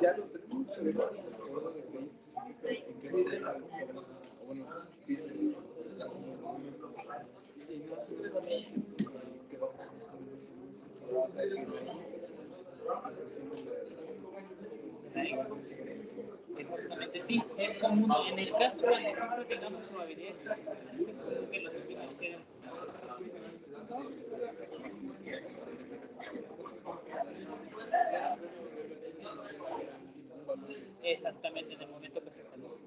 ya lo tenemos, pero más ahora de que hay específica en qué manera está, bueno, tiene, está haciendo y no hace de que si quedamos más o menos en ese estado, o sea, que de ahí, en función de las Exactamente, sí, es común. En el caso cuando siempre tengamos probabilidades, es común que los efectos queden así. Exactamente, en el momento que se conoce.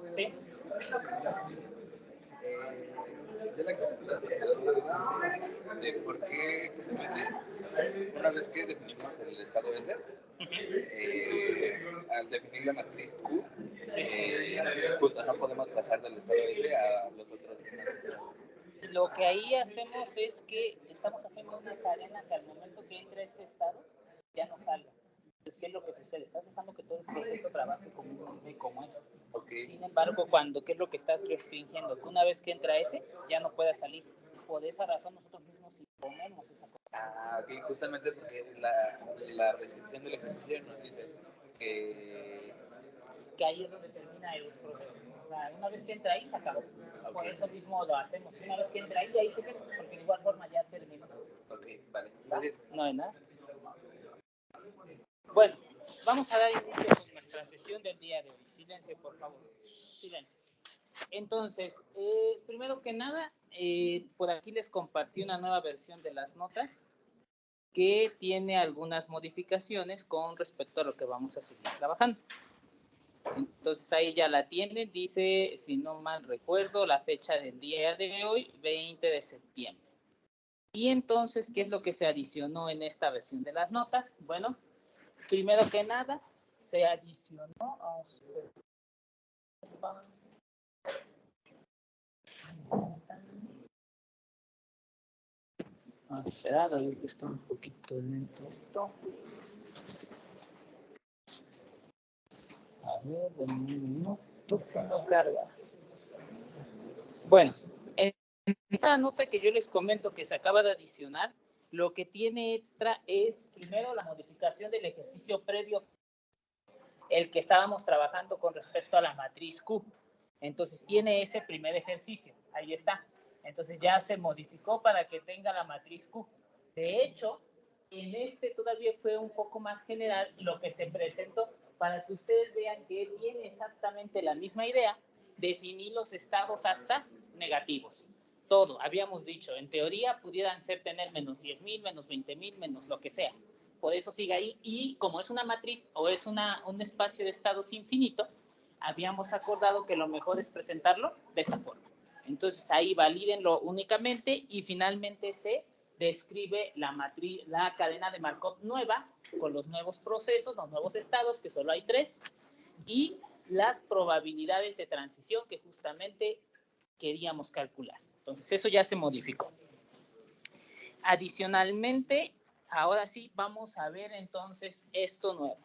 ¿Sí? de la clase de por qué exactamente una vez que definimos el estado S, al definir la matriz Q, justo no podemos pasar del estado S a los otros demás estados. Lo que ahí hacemos es que estamos haciendo una cadena que al momento que entre a este estado ya no salga. Entonces, ¿qué es lo que sucede? Estás dejando que todo el proceso trabaje como es. Okay. Sin embargo, ¿qué es lo que estás restringiendo? Que una vez que entra ese, ya no pueda salir. Por esa razón nosotros mismos imponemos esa cosa. Ah, ok, justamente porque la restricción del ejercicio nos dice que ahí es donde termina el proceso. O sea, una vez que entra ahí, se acabó. Okay. Por eso mismo lo hacemos. Una vez que entra ahí se queda, porque de igual forma ya terminó. Ok, vale. Gracias. No hay nada. Bueno, vamos a dar inicio con nuestra sesión del día de hoy. Silencio, por favor. Silencio. Entonces, primero que nada, por aquí les compartí una nueva versión de las notas que tiene algunas modificaciones con respecto a lo que vamos a seguir trabajando. Entonces ahí ya la tienen, dice, si no mal recuerdo, la fecha del día de hoy, 20 de septiembre. Y entonces, ¿qué es lo que se adicionó en esta versión de las notas? Bueno, primero que nada, se adicionó... esperad, a ver que está un poquito lento esto. A ver, de un minuto que no carga. Bueno, en esta nota que yo les comento que se acaba de adicionar, lo que tiene extra es primero la modificación del ejercicio previo, el que estábamos trabajando con respecto a la matriz Q. Entonces tiene ese primer ejercicio, ahí está. Entonces ya se modificó para que tenga la matriz Q. De hecho, en este todavía fue un poco más general lo que se presentó para que ustedes vean que tiene exactamente la misma idea, definir los estados hasta negativos. Todo, habíamos dicho, en teoría pudieran ser tener menos 10,000, menos 20,000, menos lo que sea. Por eso sigue ahí, y como es una matriz o es un espacio de estados infinito, habíamos acordado que lo mejor es presentarlo de esta forma. Entonces ahí valídenlo únicamente y finalmente se describe la cadena de Markov nueva con los nuevos procesos, los nuevos estados, que solo hay 3, y las probabilidades de transición que justamente queríamos calcular. Entonces eso ya se modificó. Adicionalmente, ahora sí vamos a ver entonces esto nuevo.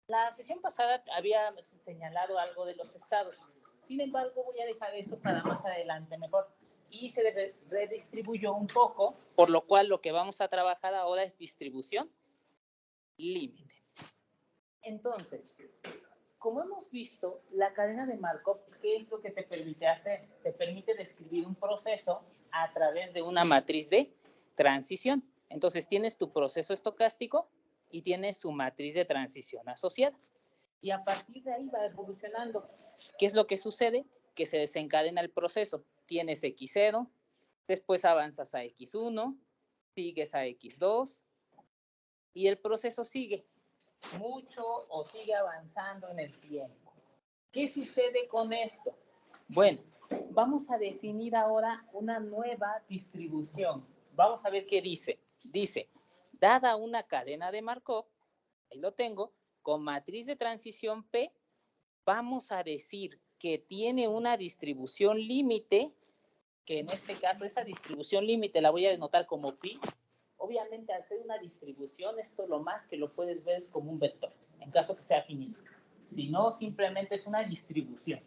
La sesión pasada había señalado algo de los estados. Sin embargo, voy a dejar eso para más adelante mejor. Y se redistribuyó un poco, por lo cual lo que vamos a trabajar ahora es distribución límite. Entonces, como hemos visto, la cadena de Markov, ¿qué es lo que te permite hacer? Te permite describir un proceso a través de una matriz de transición. Entonces, tienes tu proceso estocástico y tienes su matriz de transición asociada. Y a partir de ahí va evolucionando. ¿Qué es lo que sucede? Que se desencadena el proceso. Tienes X0, después avanzas a X1, sigues a X2 y el proceso sigue mucho o sigue avanzando en el tiempo. ¿Qué sucede con esto? Bueno, vamos a definir ahora una nueva distribución. Vamos a ver qué dice. Dice, dada una cadena de Markov, ahí lo tengo, con matriz de transición P vamos a decir que tiene una distribución límite, que en este caso esa distribución límite la voy a denotar como pi. Obviamente al ser una distribución, esto lo más que lo puedes ver es como un vector, en caso que sea finito. Si no, simplemente es una distribución.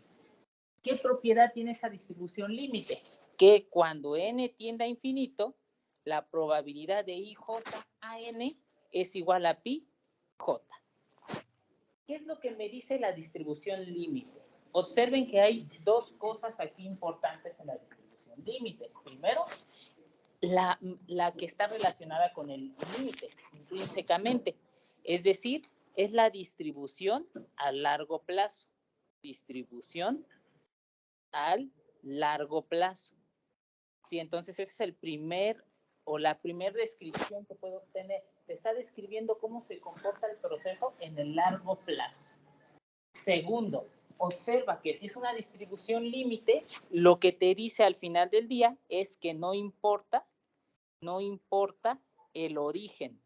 ¿Qué propiedad tiene esa distribución límite? Que cuando n tiende a infinito, la probabilidad de ij a n es igual a pi j. ¿Qué es lo que me dice la distribución límite? Observen que hay dos cosas aquí importantes en la distribución límite. Primero, la que está relacionada con el límite, intrínsecamente. Es decir, es la distribución a largo plazo. Distribución al largo plazo. Sí, entonces ese es el primer o la primera descripción que puedo obtener. Te está describiendo cómo se comporta el proceso en el largo plazo. Segundo, observa que si es una distribución límite, lo que te dice al final del día es que no importa el origen.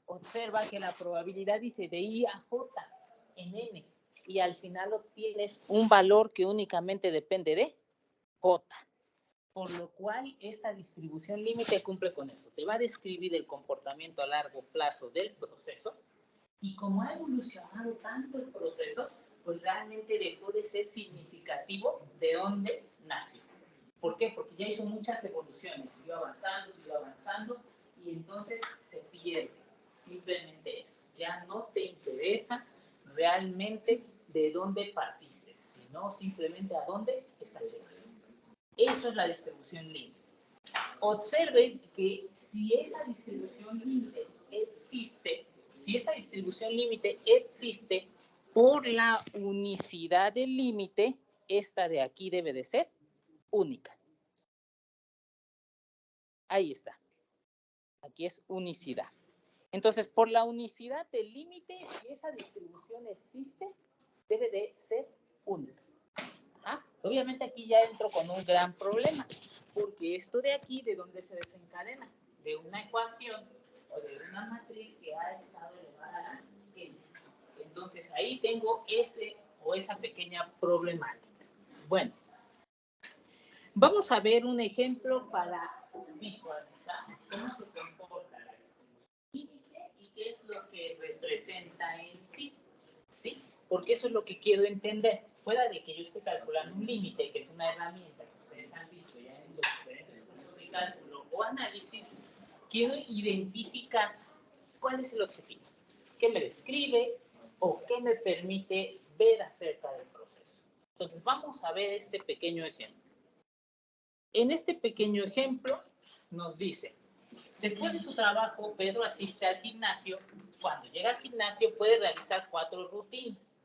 Observa que la probabilidad dice de I a J en N y al final obtienes un valor que únicamente depende de J. Por lo cual esta distribución límite cumple con eso. Te va a describir el comportamiento a largo plazo del proceso y como ha evolucionado tanto el proceso, pues realmente dejó de ser significativo de dónde nació. ¿Por qué? Porque ya hizo muchas evoluciones, siguió avanzando y entonces se pierde. Simplemente eso. Ya no te interesa realmente de dónde partiste, sino simplemente a dónde estás llegando. Eso es la distribución límite. Observen que si esa distribución límite existe, por la unicidad del límite, esta de aquí debe de ser única. Ahí está. Aquí es unicidad. Entonces, por la unicidad del límite, si esa distribución existe, debe de ser única. Obviamente aquí ya entro con un gran problema, porque esto de aquí, ¿de dónde se desencadena? De una ecuación o de una matriz que ha estado elevada a n. Entonces ahí tengo ese o esa pequeña problemática. Bueno, vamos a ver un ejemplo para visualizar cómo se comporta la límite y qué es lo que representa en sí. ¿Sí? Porque eso es lo que quiero entender. Fuera de que yo esté calculando un límite, que es una herramienta que ustedes han visto ya en los diferentes cursos de cálculo o análisis, quiero identificar cuál es el objetivo, qué me describe o qué me permite ver acerca del proceso. Entonces vamos a ver este pequeño ejemplo. En este pequeño ejemplo nos dice, después de su trabajo, Pedro asiste al gimnasio. Cuando llega al gimnasio puede realizar 4 rutinas.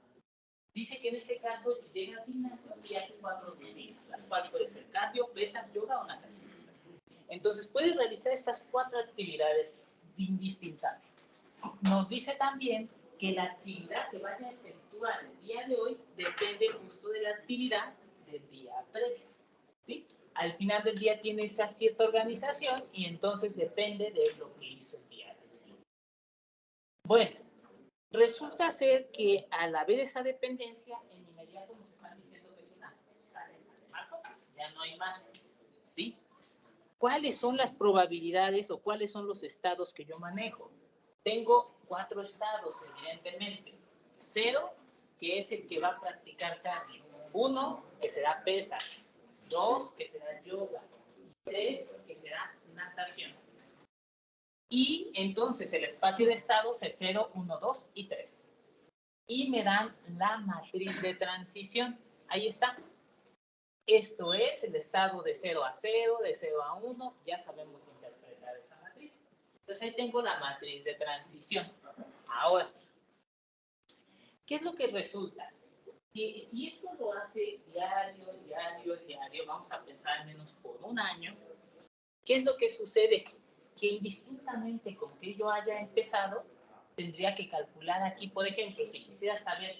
Dice que en este caso llega al gimnasio y hace 4 rutinas, las cuales pueden ser cardio, pesas, yoga o natación. Entonces puede realizar estas 4 actividades indistintamente. Nos dice también que la actividad que vaya a efectuar el día de hoy depende justo de la actividad del día previo. ¿Sí? Al final del día tiene esa cierta organización y entonces depende de lo que hizo el día de hoy. Bueno, resulta ser que al haber esa dependencia, en inmediato nos están diciendo que es una cadena de Markov, ya no hay más. ¿Sí? ¿Cuáles son las probabilidades o cuáles son los estados que yo manejo? Tengo 4 estados, evidentemente. 0, que es el que va a practicar cardio. 1, que será pesas. 2, que será yoga. 3, que será natación. Y entonces el espacio de estados es 0, 1, 2 y 3. Y me dan la matriz de transición. Ahí está. Esto es el estado de 0 a 0, de 0 a 1. Ya sabemos interpretar esa matriz. Entonces ahí tengo la matriz de transición. Ahora, ¿qué es lo que resulta? Que si esto lo hace diario, vamos a pensar al menos por un año, ¿qué es lo que sucede? Que indistintamente con que yo haya empezado, tendría que calcular aquí, por ejemplo, si quisiera saber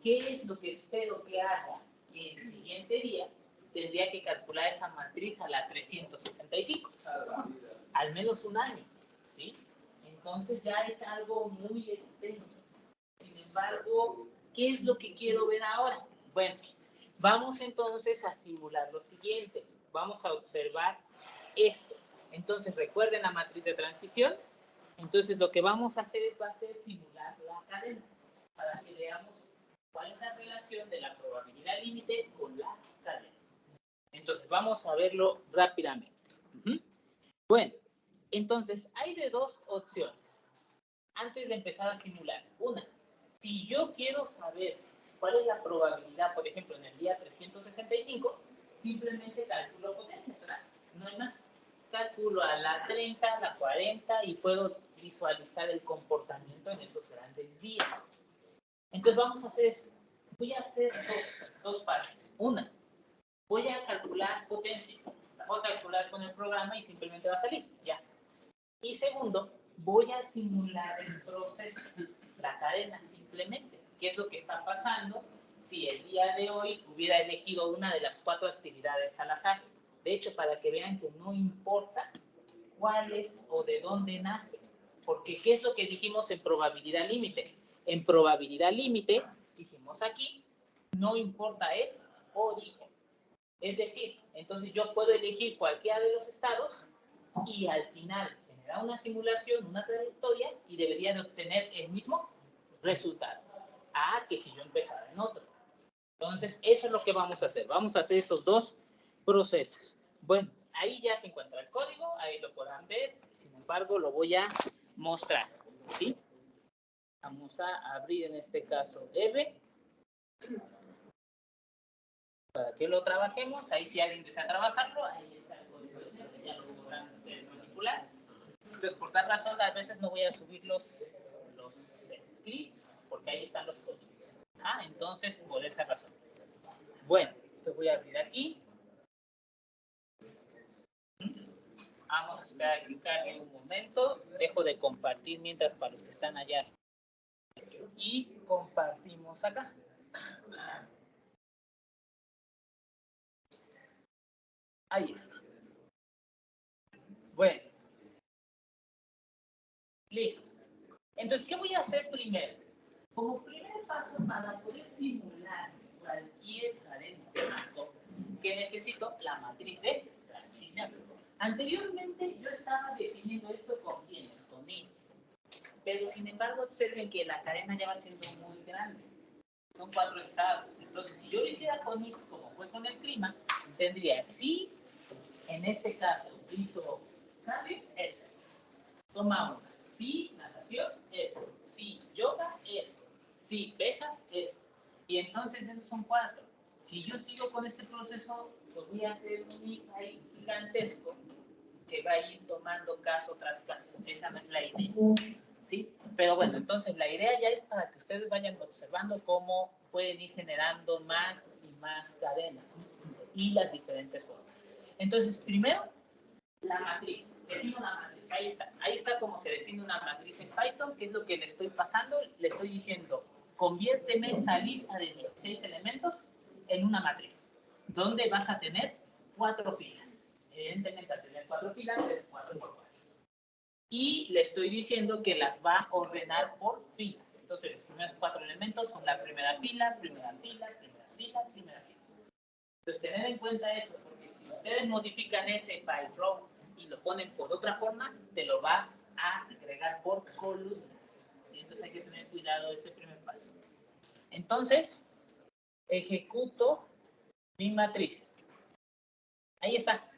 qué es lo que espero que haga el siguiente día, tendría que calcular esa matriz a la 365, al menos un año, ¿sí? Entonces ya es algo muy extenso. embargo, ¿qué es lo que quiero ver ahora? Bueno, vamos entonces a simular lo siguiente. Vamos a observar esto. Entonces, recuerden la matriz de transición. Entonces, lo que vamos a hacer va a ser simular la cadena para que veamos cuál es la relación de la probabilidad límite con la cadena. Entonces, vamos a verlo rápidamente. Bueno, entonces, hay de dos opciones antes de empezar a simular. Una, si yo quiero saber cuál es la probabilidad, por ejemplo, en el día 365, simplemente calculo potencia, ¿verdad? No hay más. Calculo a la 30, a la 40 y puedo visualizar el comportamiento en esos grandes días. Entonces vamos a hacer eso. Voy a hacer dos partes. Una, voy a calcular potencias. La voy a calcular con el programa y simplemente va a salir. Ya. Y segundo, voy a simular el proceso, la cadena simplemente. ¿Qué es lo que está pasando si el día de hoy hubiera elegido una de las 4 actividades al azar? De hecho, para que vean que no importa cuál es o de dónde nace. Porque ¿qué es lo que dijimos en probabilidad límite? En probabilidad límite, dijimos aquí, no importa el origen. Es decir, entonces yo puedo elegir cualquiera de los estados y al final generar una simulación, una trayectoria y debería de obtener el mismo resultado. Que si yo empezara en otro. Entonces, eso es lo que vamos a hacer. Vamos a hacer esos dos procesos. Bueno, ahí ya se encuentra el código, ahí lo podrán ver. Sin embargo, lo voy a mostrar. ¿Sí? Vamos a abrir en este caso R. Para que lo trabajemos. Ahí si alguien desea trabajarlo, ahí está el código de R. Ya lo podrán ustedes manipular. Entonces, por tal razón, a veces no voy a subir los scripts porque ahí están los códigos. Entonces, por esa razón. Bueno, entonces voy a abrir aquí. Vamos a esperar a que cargue un momento. Dejo de compartir mientras para los que están allá. Y compartimos acá. Ahí está. Bueno. Listo. Entonces, ¿qué voy a hacer primero? Como primer paso para poder simular cualquier cadena de marco, que necesito la matriz de transición. Anteriormente yo estaba definiendo esto con quiénes, con I. Pero sin embargo observen que la cadena ya va siendo muy grande. Son 4 estados. Entonces, si yo lo hiciera con I, como fue con el clima, tendría si, en este caso, hizo cambio, este. Toma una. Si natación, esto. Si yoga, esto. Si pesas, esto. Y entonces esos son 4. Si yo sigo con este proceso, pues voy a hacer un ahí gigantesco que va a ir tomando caso tras caso. Esa no es la idea. ¿Sí? Pero bueno, entonces la idea ya es para que ustedes vayan observando cómo pueden ir generando más y más cadenas y las diferentes formas. Entonces, primero, la matriz. Defino una matriz. Ahí está. Ahí está cómo se define una matriz en Python, que es lo que le estoy pasando. Le estoy diciendo, conviérteme esta lista de 16 elementos en una matriz, donde vas a tener 4 filas. Evidentemente, al tener 4 filas es 4 por 4. Y le estoy diciendo que las va a ordenar por filas. Entonces, los primeros 4 elementos son la primera fila, primera fila, primera fila, primera fila. Entonces, tener en cuenta eso, porque si ustedes modifican ese by row y lo ponen por otra forma, te lo va a agregar por columnas. ¿Sí? Entonces, hay que tener cuidado de ese primer paso. Entonces, ejecuto mi matriz. Ahí está.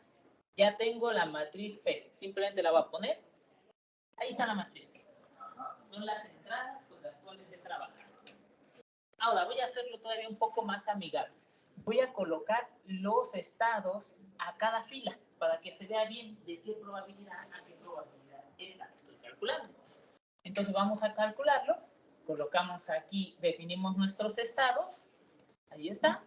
Ya tengo la matriz P. Simplemente la voy a poner. Ahí está la matriz P. Son las entradas con las cuales he trabajado. Ahora voy a hacerlo todavía un poco más amigable. Voy a colocar los estados a cada fila para que se vea bien de qué probabilidad a qué probabilidad es la que estoy calculando. Entonces vamos a calcularlo. Colocamos aquí, definimos nuestros estados. Ahí está.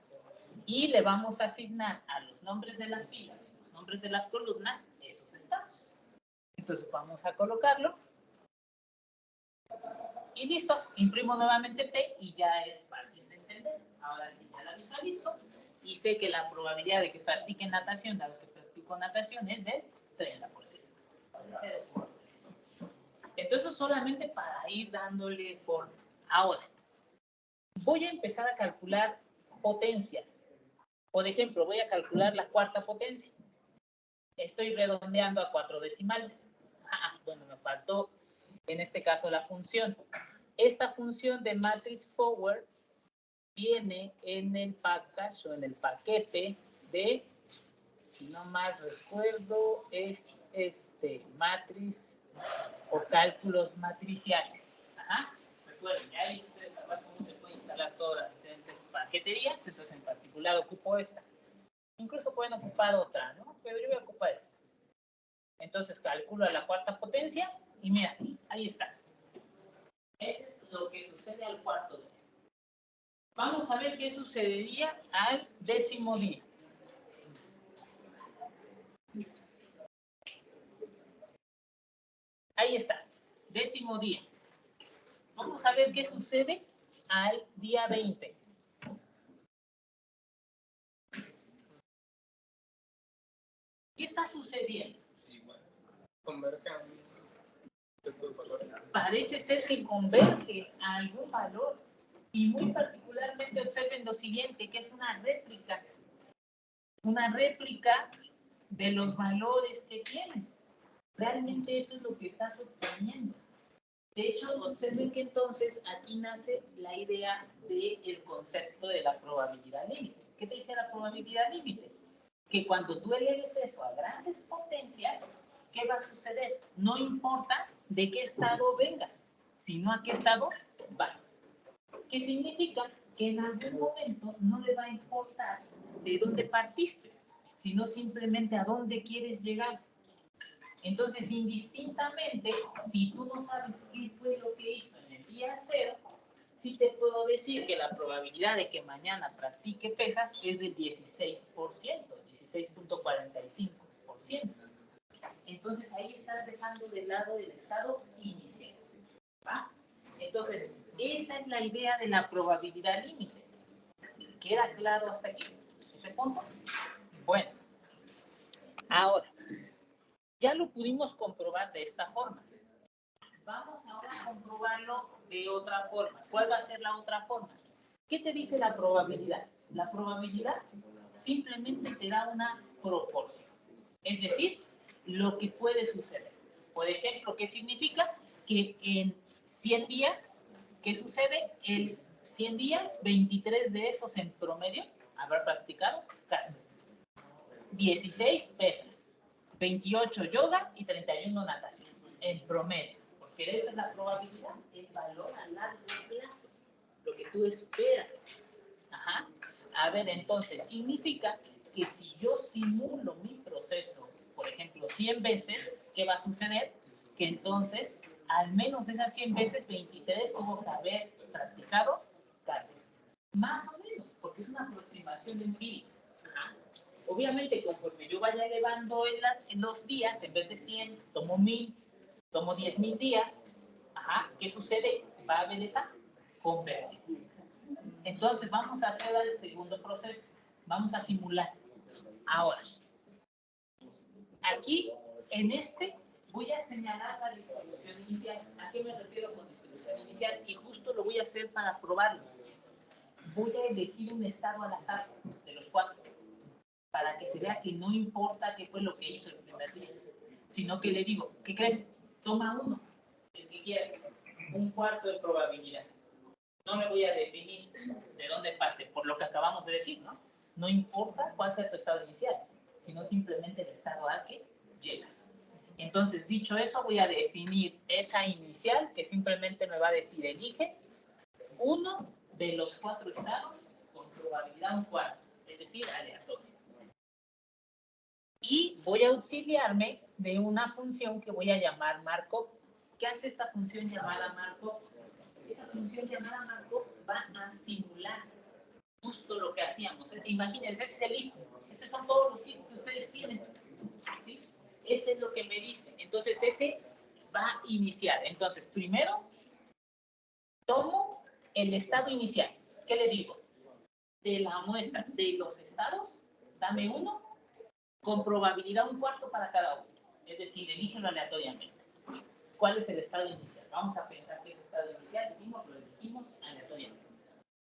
Y le vamos a asignar a los nombres de las filas y los nombres de las columnas esos estados. Entonces vamos a colocarlo. Y listo, imprimo nuevamente P y ya es fácil de entender. Ahora sí, ya la visualizo y sé que la probabilidad de que practique natación, dado que practico natación, es del 30%. Entonces, solamente para ir dándole forma. Ahora, voy a empezar a calcular potencias. Por ejemplo, voy a calcular la cuarta potencia. Estoy redondeando a 4 decimales. Bueno, me faltó en este caso la función. Esta función de matrix power viene en el package o en el paquete de, si no mal recuerdo, es matriz o cálculos matriciales. Recuerden, ya ahí ustedes saben cómo se puede instalar todas las diferentes paqueterías, entonces en particular ocupo esta. Incluso pueden ocupar otra, ¿no? Pero yo voy a ocupar esta. Entonces calculo a la cuarta potencia y mira, ahí está. Eso es lo que sucede al cuarto día. Vamos a ver qué sucedería al décimo día. Ahí está, décimo día. Vamos a ver qué sucede al día 20. ¿Qué está sucediendo? Parece ser que converge a algún valor y muy particularmente observen lo siguiente, que es una réplica de los valores que tienes. Realmente eso es lo que estás obteniendo. De hecho, observen que entonces aquí nace la idea del concepto de la probabilidad límite. ¿Qué te dice la probabilidad límite? Que cuando tú eleves eso a grandes potencias, ¿qué va a suceder? No importa de qué estado vengas, sino a qué estado vas. ¿Qué significa? Que en algún momento no le va a importar de dónde partiste, sino simplemente a dónde quieres llegar. Entonces, indistintamente, si tú no sabes qué fue lo que hizo en el día 0, sí te puedo decir que la probabilidad de que mañana practique pesas es del 16%, 16.45%. Entonces, ahí estás dejando de lado el estado inicial. ¿Va? Entonces, esa es la idea de la probabilidad límite. ¿Queda claro hasta aquí? ¿Ese punto? Bueno, ahora, ya lo pudimos comprobar de esta forma. Vamos ahora a comprobarlo de otra forma. ¿Cuál va a ser la otra forma? ¿Qué te dice la probabilidad? La probabilidad simplemente te da una proporción. Es decir, lo que puede suceder. Por ejemplo, ¿qué significa? Que en 100 días, ¿qué sucede? En 100 días, 23 de esos en promedio, ¿habrá practicado? Claro. 16 pesas, 28 yoga y 31 natación, en promedio. Porque esa es la probabilidad, el valor a largo plazo, lo que tú esperas. A ver, entonces, significa que si yo simulo mi proceso, por ejemplo, 100 veces, ¿qué va a suceder? Que entonces, al menos esas 100 veces, 23 tuvo que haber practicado cardio. Más o menos, porque es una aproximación empírica. Obviamente, conforme yo vaya elevando en los días, en vez de 100, tomo 1000, tomo 10,000 días, ¿qué sucede? Va a haber esa convergencia. Entonces, vamos a hacer el segundo proceso. Vamos a simular. Ahora, aquí, en voy a señalar la distribución inicial. ¿A qué me refiero con distribución inicial? Y justo lo voy a hacer para probarlo. Voy a elegir un estado al azar de los 4. Para que se vea que no importa qué fue lo que hizo el primer día, sino que le digo, ¿qué crees? Toma uno, el que quieras, un cuarto de probabilidad. No me voy a definir de dónde parte, por lo que acabamos de decir, ¿no? No importa cuál sea tu estado inicial, sino simplemente el estado al que llegas. Entonces, dicho eso, voy a definir esa inicial que simplemente me va a decir, elige uno de los 4 estados con probabilidad un cuarto, es decir, aleatorio. Y voy a auxiliarme de una función que voy a llamar Markov. ¿Qué hace esta función llamada Markov? Esa función llamada Markov va a simular justo lo que hacíamos. Imagínense, ese es el hijo. Esos son todos los hijos que ustedes tienen. ¿Sí? Ese es lo que me dice. Entonces, ese va a iniciar. Entonces, primero, tomo el estado inicial. ¿Qué le digo? De la muestra de los estados, dame uno con probabilidad un cuarto para cada uno. Es decir, elígelo aleatoriamente. ¿Cuál es el estado inicial? Vamos a pensar que ese estado inicial lo elegimos aleatoriamente.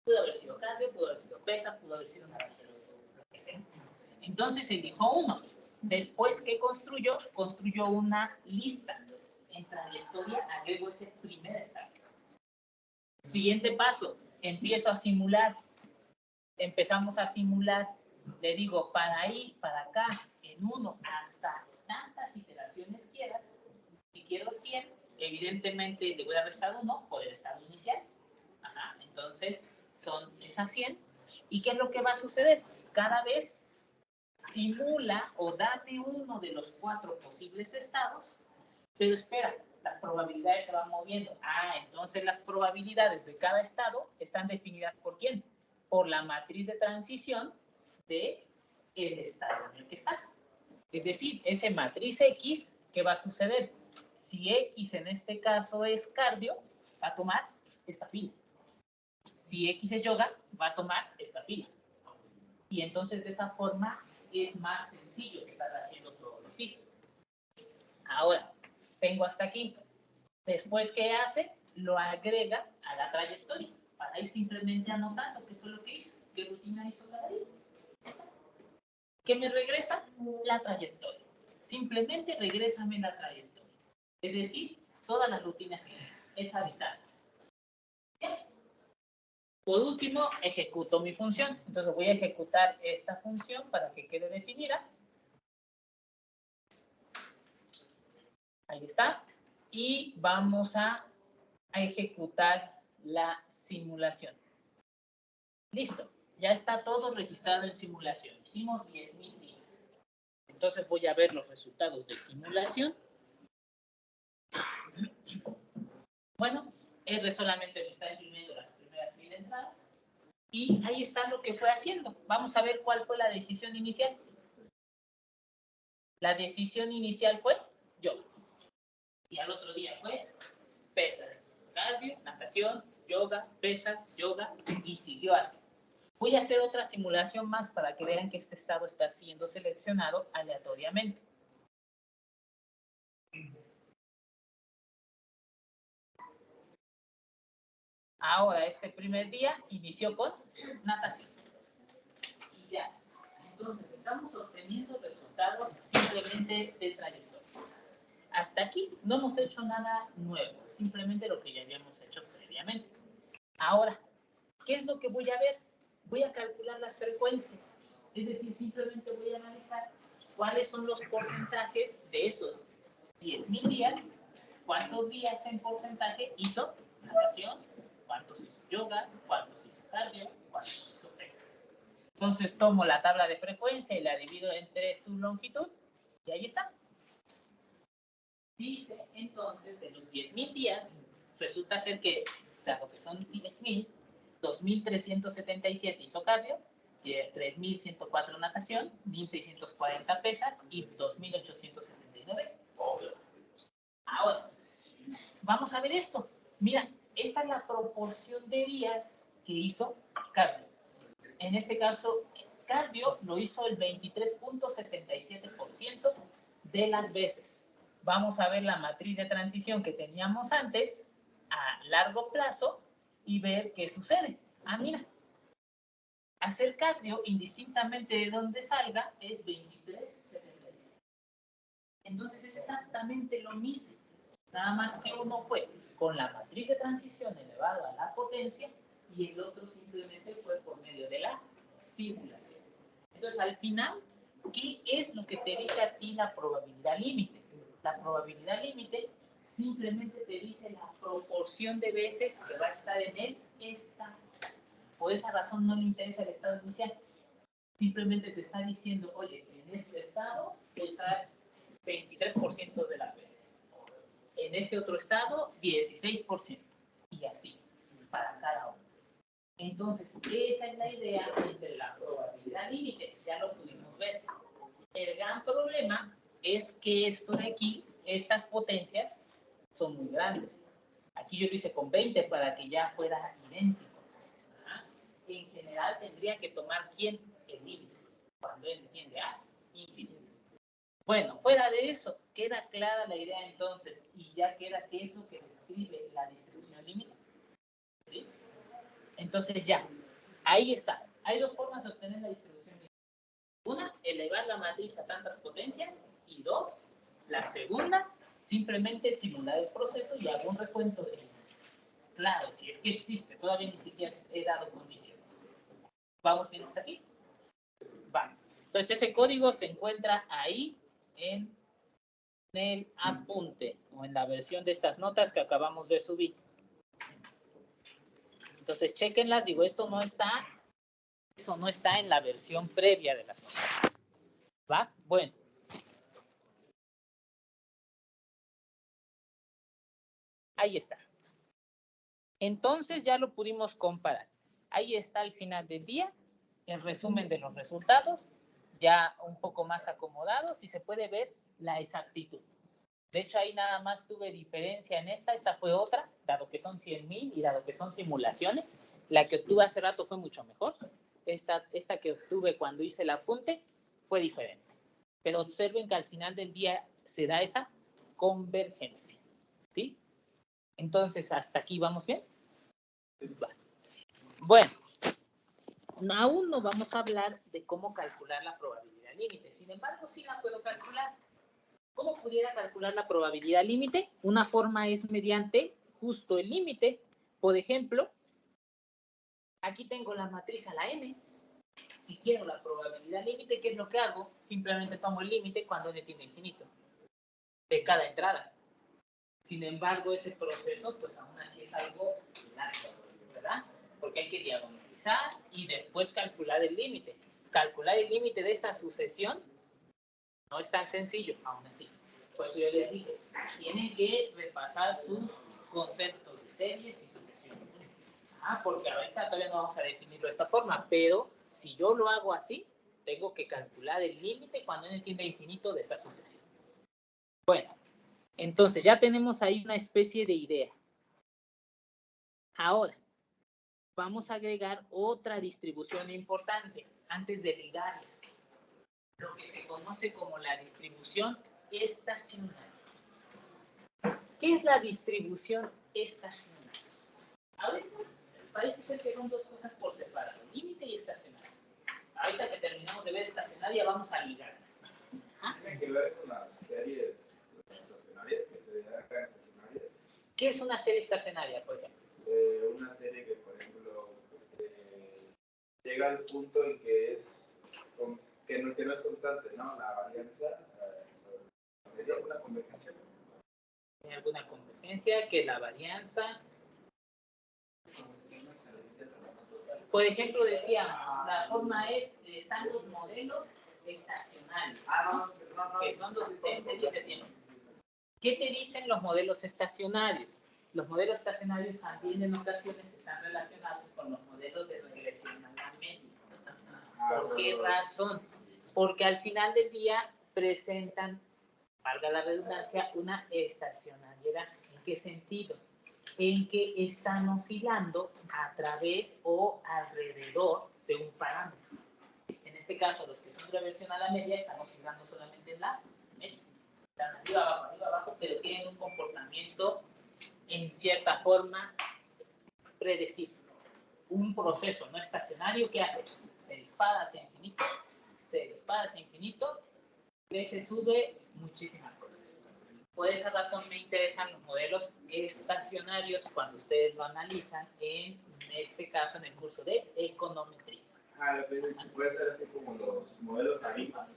Pudo haber sido cardio, pudo haber sido pesa, pudo haber sido natación, lo que sea. Entonces elijo uno. Después, ¿qué construyo? Construyo una lista. En trayectoria agrego ese primer estado. Siguiente paso, empiezo a simular. Empezamos a simular. Le digo, para ahí, para acá, en uno, hasta tantas iteraciones quieras. Si quiero 100, evidentemente le voy a restar 1 por el estado inicial. Ajá, entonces, son esas 100. ¿Y qué es lo que va a suceder? Cada vez simula o dame uno de los 4 posibles estados, pero espera, las probabilidades se van moviendo. Entonces las probabilidades de cada estado están definidas ¿por quién? Por la matriz de transición del estado en el que estás. Es decir, ese matriz X, ¿qué va a suceder? Si X en este caso es cardio, va a tomar esta fila. Si X es yoga, va a tomar esta fila. Y entonces de esa forma es más sencillo estar haciendo todo lo sí. Ahora, tengo hasta aquí. Después, ¿qué hace? Lo agrega a la trayectoria para ir simplemente anotando qué fue lo que hizo, qué rutina hizo cada día. ¿Qué me regresa? La trayectoria. Simplemente regrésame la trayectoria. Es decir, todas las rutinas que hizo. Es habitar. Por último, ejecuto mi función. Entonces voy a ejecutar esta función para que quede definida. Ahí está. Y vamos a ejecutar la simulación. Listo. Ya está todo registrado en simulación. Hicimos 10,000 días. Entonces voy a ver los resultados de simulación. Bueno, R solamente me está imprimiendo las primeras 1000 entradas. Y ahí está lo que fue haciendo. Vamos a ver cuál fue la decisión inicial. La decisión inicial fue yoga. Y al otro día fue pesas, cardio, natación, yoga, pesas, yoga, y siguió así. Voy a hacer otra simulación más para que vean que este estado está siendo seleccionado aleatoriamente. Ahora, este primer día inició con natación. Y ya. Entonces, estamos obteniendo resultados simplemente de trayectorias. Hasta aquí no hemos hecho nada nuevo, simplemente lo que ya habíamos hecho previamente. Ahora, ¿qué es lo que voy a ver? Voy a calcular las frecuencias. Es decir, simplemente voy a analizar cuáles son los porcentajes de esos 10,000 días, cuántos días en porcentaje hizo natación, cuántos hizo yoga, cuántos hizo cardio, cuántos hizo pesas. Entonces tomo la tabla de frecuencia y la divido entre su longitud y ahí está. Dice entonces de los 10,000 días, resulta ser que, dado que son 10,000, 2,377 hizo cardio, 3,104 natación, 1,640 pesas y 2,879. Ahora, vamos a ver esto. Mira, esta es la proporción de días que hizo cardio. En este caso, cardio lo hizo el 23.77% de las veces. Vamos a ver la matriz de transición que teníamos antes a largo plazo y ver qué sucede. Mira, hacer cardio indistintamente de donde salga es 23.77. Entonces es exactamente lo mismo, nada más que uno fue con la matriz de transición elevado a la potencia y el otro simplemente fue por medio de la simulación. Entonces al final, ¿qué es lo que te dice a ti la probabilidad límite? La probabilidad límite simplemente te dice la proporción de veces que va a estar en el estado. Por esa razón no le interesa el estado inicial. Simplemente te está diciendo, oye, en este estado puede estar 23% de las veces. En este otro estado, 16%. Y así, para cada uno. Entonces, esa es la idea entre la probabilidad límite. Ya lo pudimos ver. El gran problema es que esto de aquí, estas potencias, son muy grandes. Aquí yo lo hice con 20 para que ya fuera idéntico. En general tendría que tomar ¿quién? El límite. Cuando él tiende a infinito. Bueno, fuera de eso, queda clara la idea entonces, y ya queda qué es lo que describe la distribución límite. ¿Sí? Entonces ya, Ahí está. Hay dos formas de obtener la distribución. Una, elevar la matriz a tantas potencias. Y dos, la segunda, simplemente simular el proceso y hago un recuento de ellas. Claro, si es que existe, todavía ni siquiera he dado condiciones. ¿Vamos bien hasta aquí? Vale. Entonces ese código se encuentra ahí en el apunte o en la versión de estas notas que acabamos de subir. Entonces chequenlas, digo, eso no está en la versión previa de las notas. ¿Va? Bueno. Ahí está. Entonces ya lo pudimos comparar. Ahí está al final del día el resumen de los resultados, ya un poco más acomodados y se puede ver la exactitud. De hecho, ahí nada más tuve diferencia en esta fue otra, dado que son 100,000 y dado que son simulaciones. La que obtuve hace rato fue mucho mejor. Esta que obtuve cuando hice el apunte fue diferente. Pero observen que al final del día se da esa convergencia. ¿Sí? Entonces, ¿hasta aquí vamos bien? Vale. Bueno, aún no vamos a hablar de cómo calcular la probabilidad límite. Sin embargo, sí la puedo calcular. ¿Cómo pudiera calcular la probabilidad límite? Una forma es mediante justo el límite. Por ejemplo, aquí tengo la matriz a la n. Si quiero la probabilidad límite, ¿qué es lo que hago? Simplemente tomo el límite cuando n tiende a infinito de cada entrada. Sin embargo, ese proceso, pues aún así es algo largo, ¿verdad? Porque hay que diagonalizar y después calcular el límite. Calcular el límite de esta sucesión no es tan sencillo, aún así. Por eso yo les dije, tienen que repasar sus conceptos de series y sucesiones. Porque ahorita todavía no vamos a definirlo de esta forma, pero si yo lo hago así, tengo que calcular el límite cuando n tiende a infinito de esa sucesión. Bueno, entonces ya tenemos ahí una especie de idea. Ahora, vamos a agregar otra distribución importante antes de ligarlas. Lo que se conoce como la distribución estacionaria. ¿Qué es la distribución estacionaria? Ahorita parece ser que son dos cosas por separado, límite y estacionaria. Ahorita que terminamos de ver estacionaria, vamos a ligarlas. ¿Tiene que ver con las series estacionarias que se llaman estacionarias? ¿Qué es una serie estacionaria, por ejemplo? Una serie que, por ejemplo, llega al punto en que que no es constante, ¿no? La varianza. ¿Sería alguna convergencia? ¿Hay alguna convergencia que la varianza? Por ejemplo, decíamos, la forma es, están los modelos estacionarios, ¿no? Que son dos series de tiempo. ¿Qué te dicen los modelos estacionarios? Los modelos estacionarios también en ocasiones están relacionados con los modelos de regresión a la media. ¿Por qué razón? Porque al final del día presentan, valga la redundancia, una estacionariedad. ¿En qué sentido? En que están oscilando a través o alrededor de un parámetro. En este caso, los que son reversión a la media están oscilando solamente en la media. Están arriba, abajo, pero tienen un comportamiento en cierta forma predecible. Un proceso no estacionario, ¿qué hace? Se dispara hacia infinito, crece, sube, muchísimas cosas. Por esa razón me interesan los modelos estacionarios cuando ustedes lo analizan, en este caso en el curso de econometría. Puede ser así como los modelos ARIMA.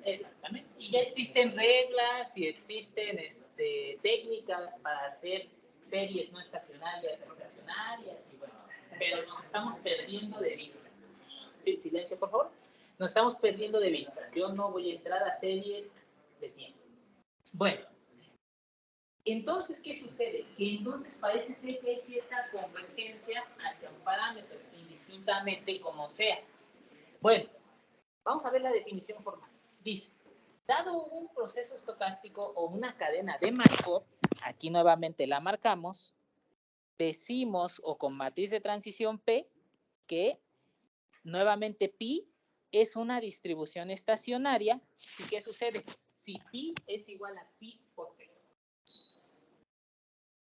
Exactamente. Y ya existen reglas y existen técnicas para hacer series no estacionarias y bueno, pero nos estamos perdiendo de vista. Sí, silencio, por favor. Nos estamos perdiendo de vista. Yo no voy a entrar a series de tiempo. Bueno, entonces, ¿qué sucede? Que entonces parece ser que hay cierta convergencia hacia un parámetro, indistintamente como sea. Bueno, vamos a ver la definición formal. Dice, dado un proceso estocástico o una cadena de Markov, aquí nuevamente la marcamos, decimos, o con matriz de transición P, que nuevamente pi es una distribución estacionaria. ¿Y qué sucede? Si pi es igual a pi por P.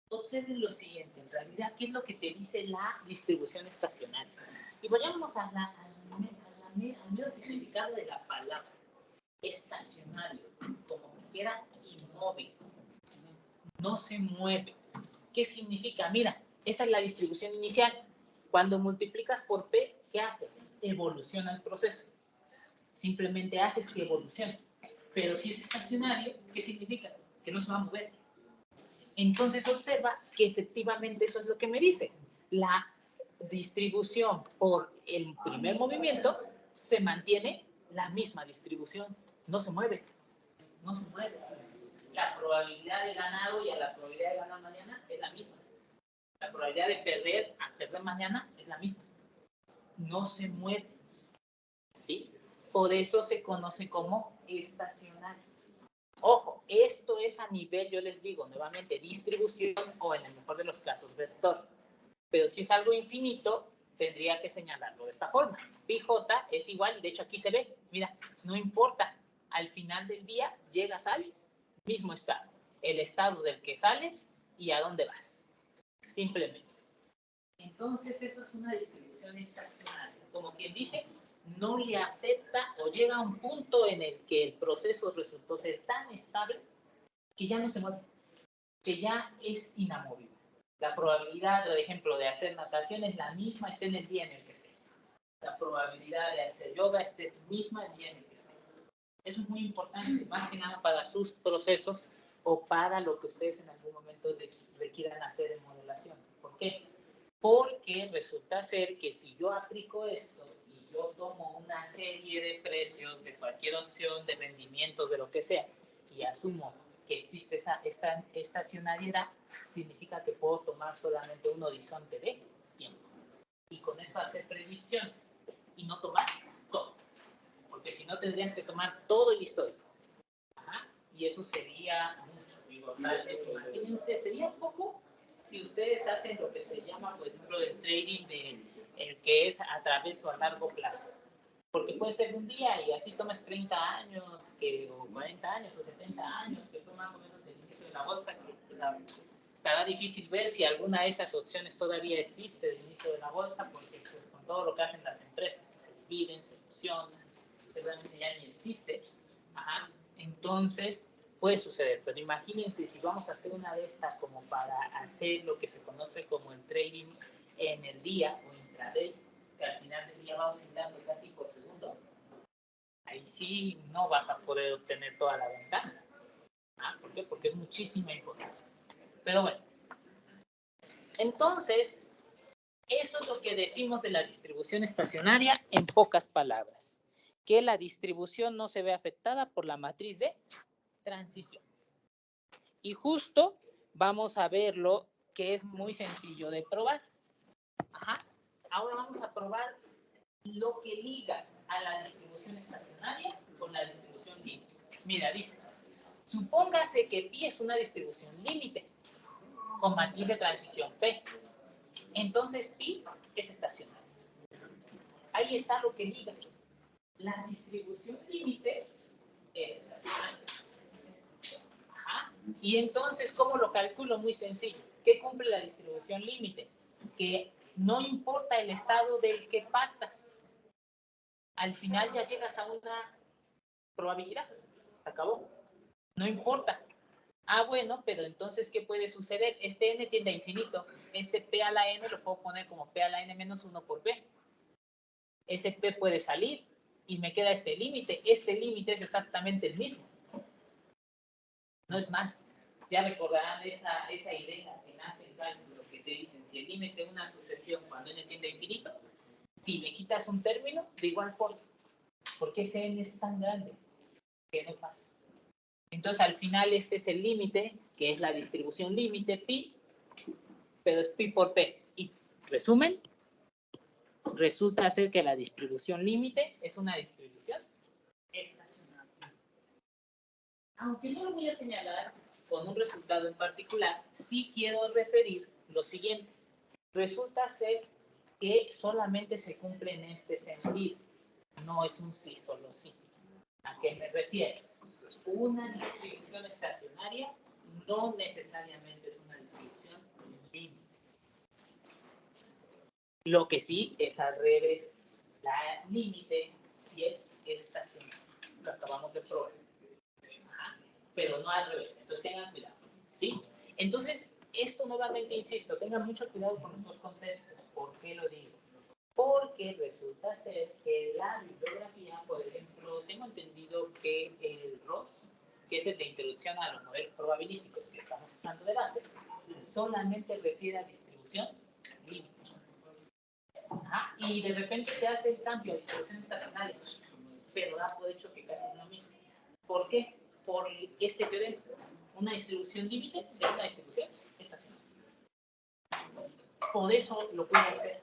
observen lo siguiente, en realidad, ¿qué es lo que te dice la distribución estacionaria? Y vayámonos al mero significado de la palabra. Estacionario, como que era inmóvil, no se mueve. ¿Qué significa? Mira, esta es la distribución inicial. Cuando multiplicas por P, ¿qué hace? Evoluciona el proceso. Simplemente haces que evolucione. Pero si es estacionario, ¿qué significa? Que no se va a mover. Entonces observa que efectivamente eso es lo que me dice. La distribución por el primer movimiento se mantiene la misma distribución. No se mueve. No se mueve. La probabilidad de ganar hoy a la probabilidad de ganar mañana es la misma. La probabilidad de perder a perder mañana es la misma. No se mueve. ¿Sí? Por eso se conoce como estacionario. Ojo, esto es a nivel, yo les digo nuevamente, distribución o en el mejor de los casos, vector. Pero si es algo infinito, tendría que señalarlo de esta forma. Πj es igual, de hecho aquí se ve, mira, no importa, al final del día llegas al mismo estado, el estado del que sales y a dónde vas, simplemente. Entonces eso es una distribución estacionaria, como quien dice, no le afecta o llega a un punto en el que el proceso resultó ser tan estable que ya no se mueve, que ya es inamovible. La probabilidad, por ejemplo, de hacer natación es la misma, esté en el día en el que sea. La probabilidad de hacer yoga es la misma el día en el que sea. Eso es muy importante, más que nada para sus procesos o para lo que ustedes en algún momento requieran hacer en modelación. ¿Por qué? Porque resulta ser que si yo aplico esto y yo tomo una serie de precios de cualquier opción, de rendimientos, de lo que sea, y asumo que existe esta estacionariedad, significa que puedo tomar solamente un horizonte de tiempo. Y con eso hacer predicciones y no tomar todo. Porque si no tendrías que tomar todo el histórico. Ajá. Y eso sería mucho. Digo, tal vez, imagínense, sería un poco si ustedes hacen lo que se llama, por ejemplo, el trading de el que es a través o a largo plazo. Porque puede ser un día y así tomas 30 años, o 40 años, o 70 años, que fue más o menos el inicio de la bolsa, que estará difícil ver si alguna de esas opciones todavía existe del inicio de la bolsa, porque pues, con todo lo que hacen las empresas, que se dividen, se fusionan, realmente ya ni existe. Ajá. Entonces, puede suceder, pero imagínense si vamos a hacer una de estas como para hacer lo que se conoce como el trading en el día o intraday, que al final del día va oscilando casi por segundo, ahí sí no vas a poder obtener toda la ventana. ¿Por qué? Porque es muchísima información. Pero bueno, entonces, eso es lo que decimos de la distribución estacionaria en pocas palabras, que la distribución no se ve afectada por la matriz de transición. Y justo vamos a verlo, que es muy sencillo de probar. Ajá. Ahora vamos a probar lo que liga a la distribución estacionaria con la distribución límite. Mira, dice, supóngase que pi es una distribución límite con matriz de transición P. Entonces pi es estacionario. Ahí está lo que liga. La distribución límite es estacionaria. Ajá. Y entonces, ¿cómo lo calculo? Muy sencillo. ¿Qué cumple la distribución límite? Que no importa el estado del que partas, al final ya llegas a una probabilidad. Se acabó. No importa. Bueno, pero entonces, ¿qué puede suceder? Este n tiende a infinito. Este p a la n lo puedo poner como p a la n menos 1 por p. Ese p puede salir y me queda este límite. Este límite es exactamente el mismo. No es más. Ya recordarán esa idea que nace en cálculo, que te dicen, si el límite de una sucesión cuando n tiende a infinito, si le quitas un término, de igual forma. Porque ese n es tan grande que no pasa. Entonces, al final, este es el límite, que es la distribución límite, pi, pero es pi por p. Y, resumen, resulta ser que la distribución límite es una distribución estacionaria. Aunque no lo voy a señalar con un resultado en particular, sí quiero referir lo siguiente. Resulta ser que solamente se cumple en este sentido. No es un sí, solo sí. ¿A qué me refiero? Una distribución estacionaria no necesariamente es una distribución Lo que sí es al revés. La límite sí es estacionaria. Lo acabamos de probar. Ajá. Pero no al revés. Entonces tengan cuidado. ¿Sí? Entonces, esto nuevamente, insisto, tengan mucho cuidado con estos conceptos. ¿Por qué lo digo? Porque resulta ser que la bibliografía, por ejemplo, tengo entendido que el ROS, que es el de introducción a los modelos probabilísticos que estamos usando de base, solamente refiere a distribución límite. Ajá. Y de repente te hace el cambio a distribución estacionaria, pero da por hecho que casi es lo mismo. ¿Por qué? Por este teorema. Una distribución límite de una distribución estacionaria. Por eso lo puede hacer,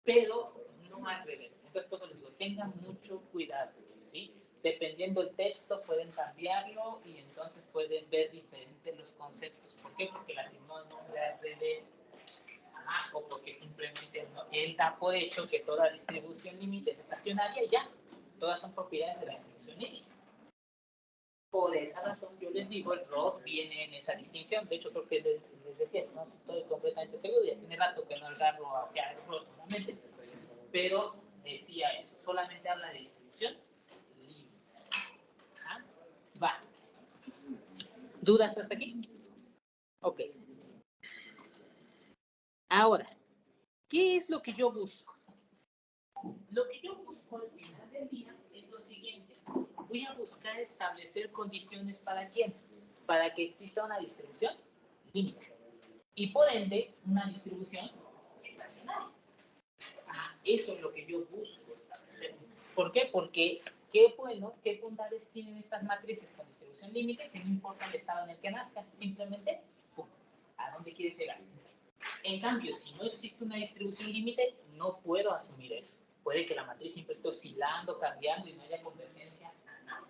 pero no al revés. Entonces, por eso les digo, tengan mucho cuidado, ¿sí? Dependiendo del texto, pueden cambiarlo y entonces pueden ver diferentes los conceptos. ¿Por qué? Porque la asignó el nombre al revés. Ajá, o porque simplemente no, él da por hecho que toda distribución límite es estacionaria y ya. Todas son propiedades de la distribución límite. Por esa razón, yo les digo, el ROS viene en esa distinción. De hecho, creo que les decía, no estoy completamente seguro, ya tiene rato que no agarro a ojear el ROS nuevamente, pero decía eso, solamente habla de distribución límite. ¿Ah? Va. ¿Dudas hasta aquí? Ok. Ahora, ¿qué es lo que yo busco? Lo que yo busco al final del día es lo siguiente. Voy a buscar establecer condiciones para quién. Para que exista una distribución límite. Y por ende, una distribución estacionaria. Eso es lo que yo busco establecer. ¿Por qué? Porque qué bueno, qué bondades tienen estas matrices con distribución límite, que no importa el estado en el que nazcan, simplemente, ¡pum!, ¿a dónde quieres llegar? En cambio, si no existe una distribución límite, no puedo asumir eso. Puede que la matriz siempre esté oscilando, cambiando y no haya convergencia a nada.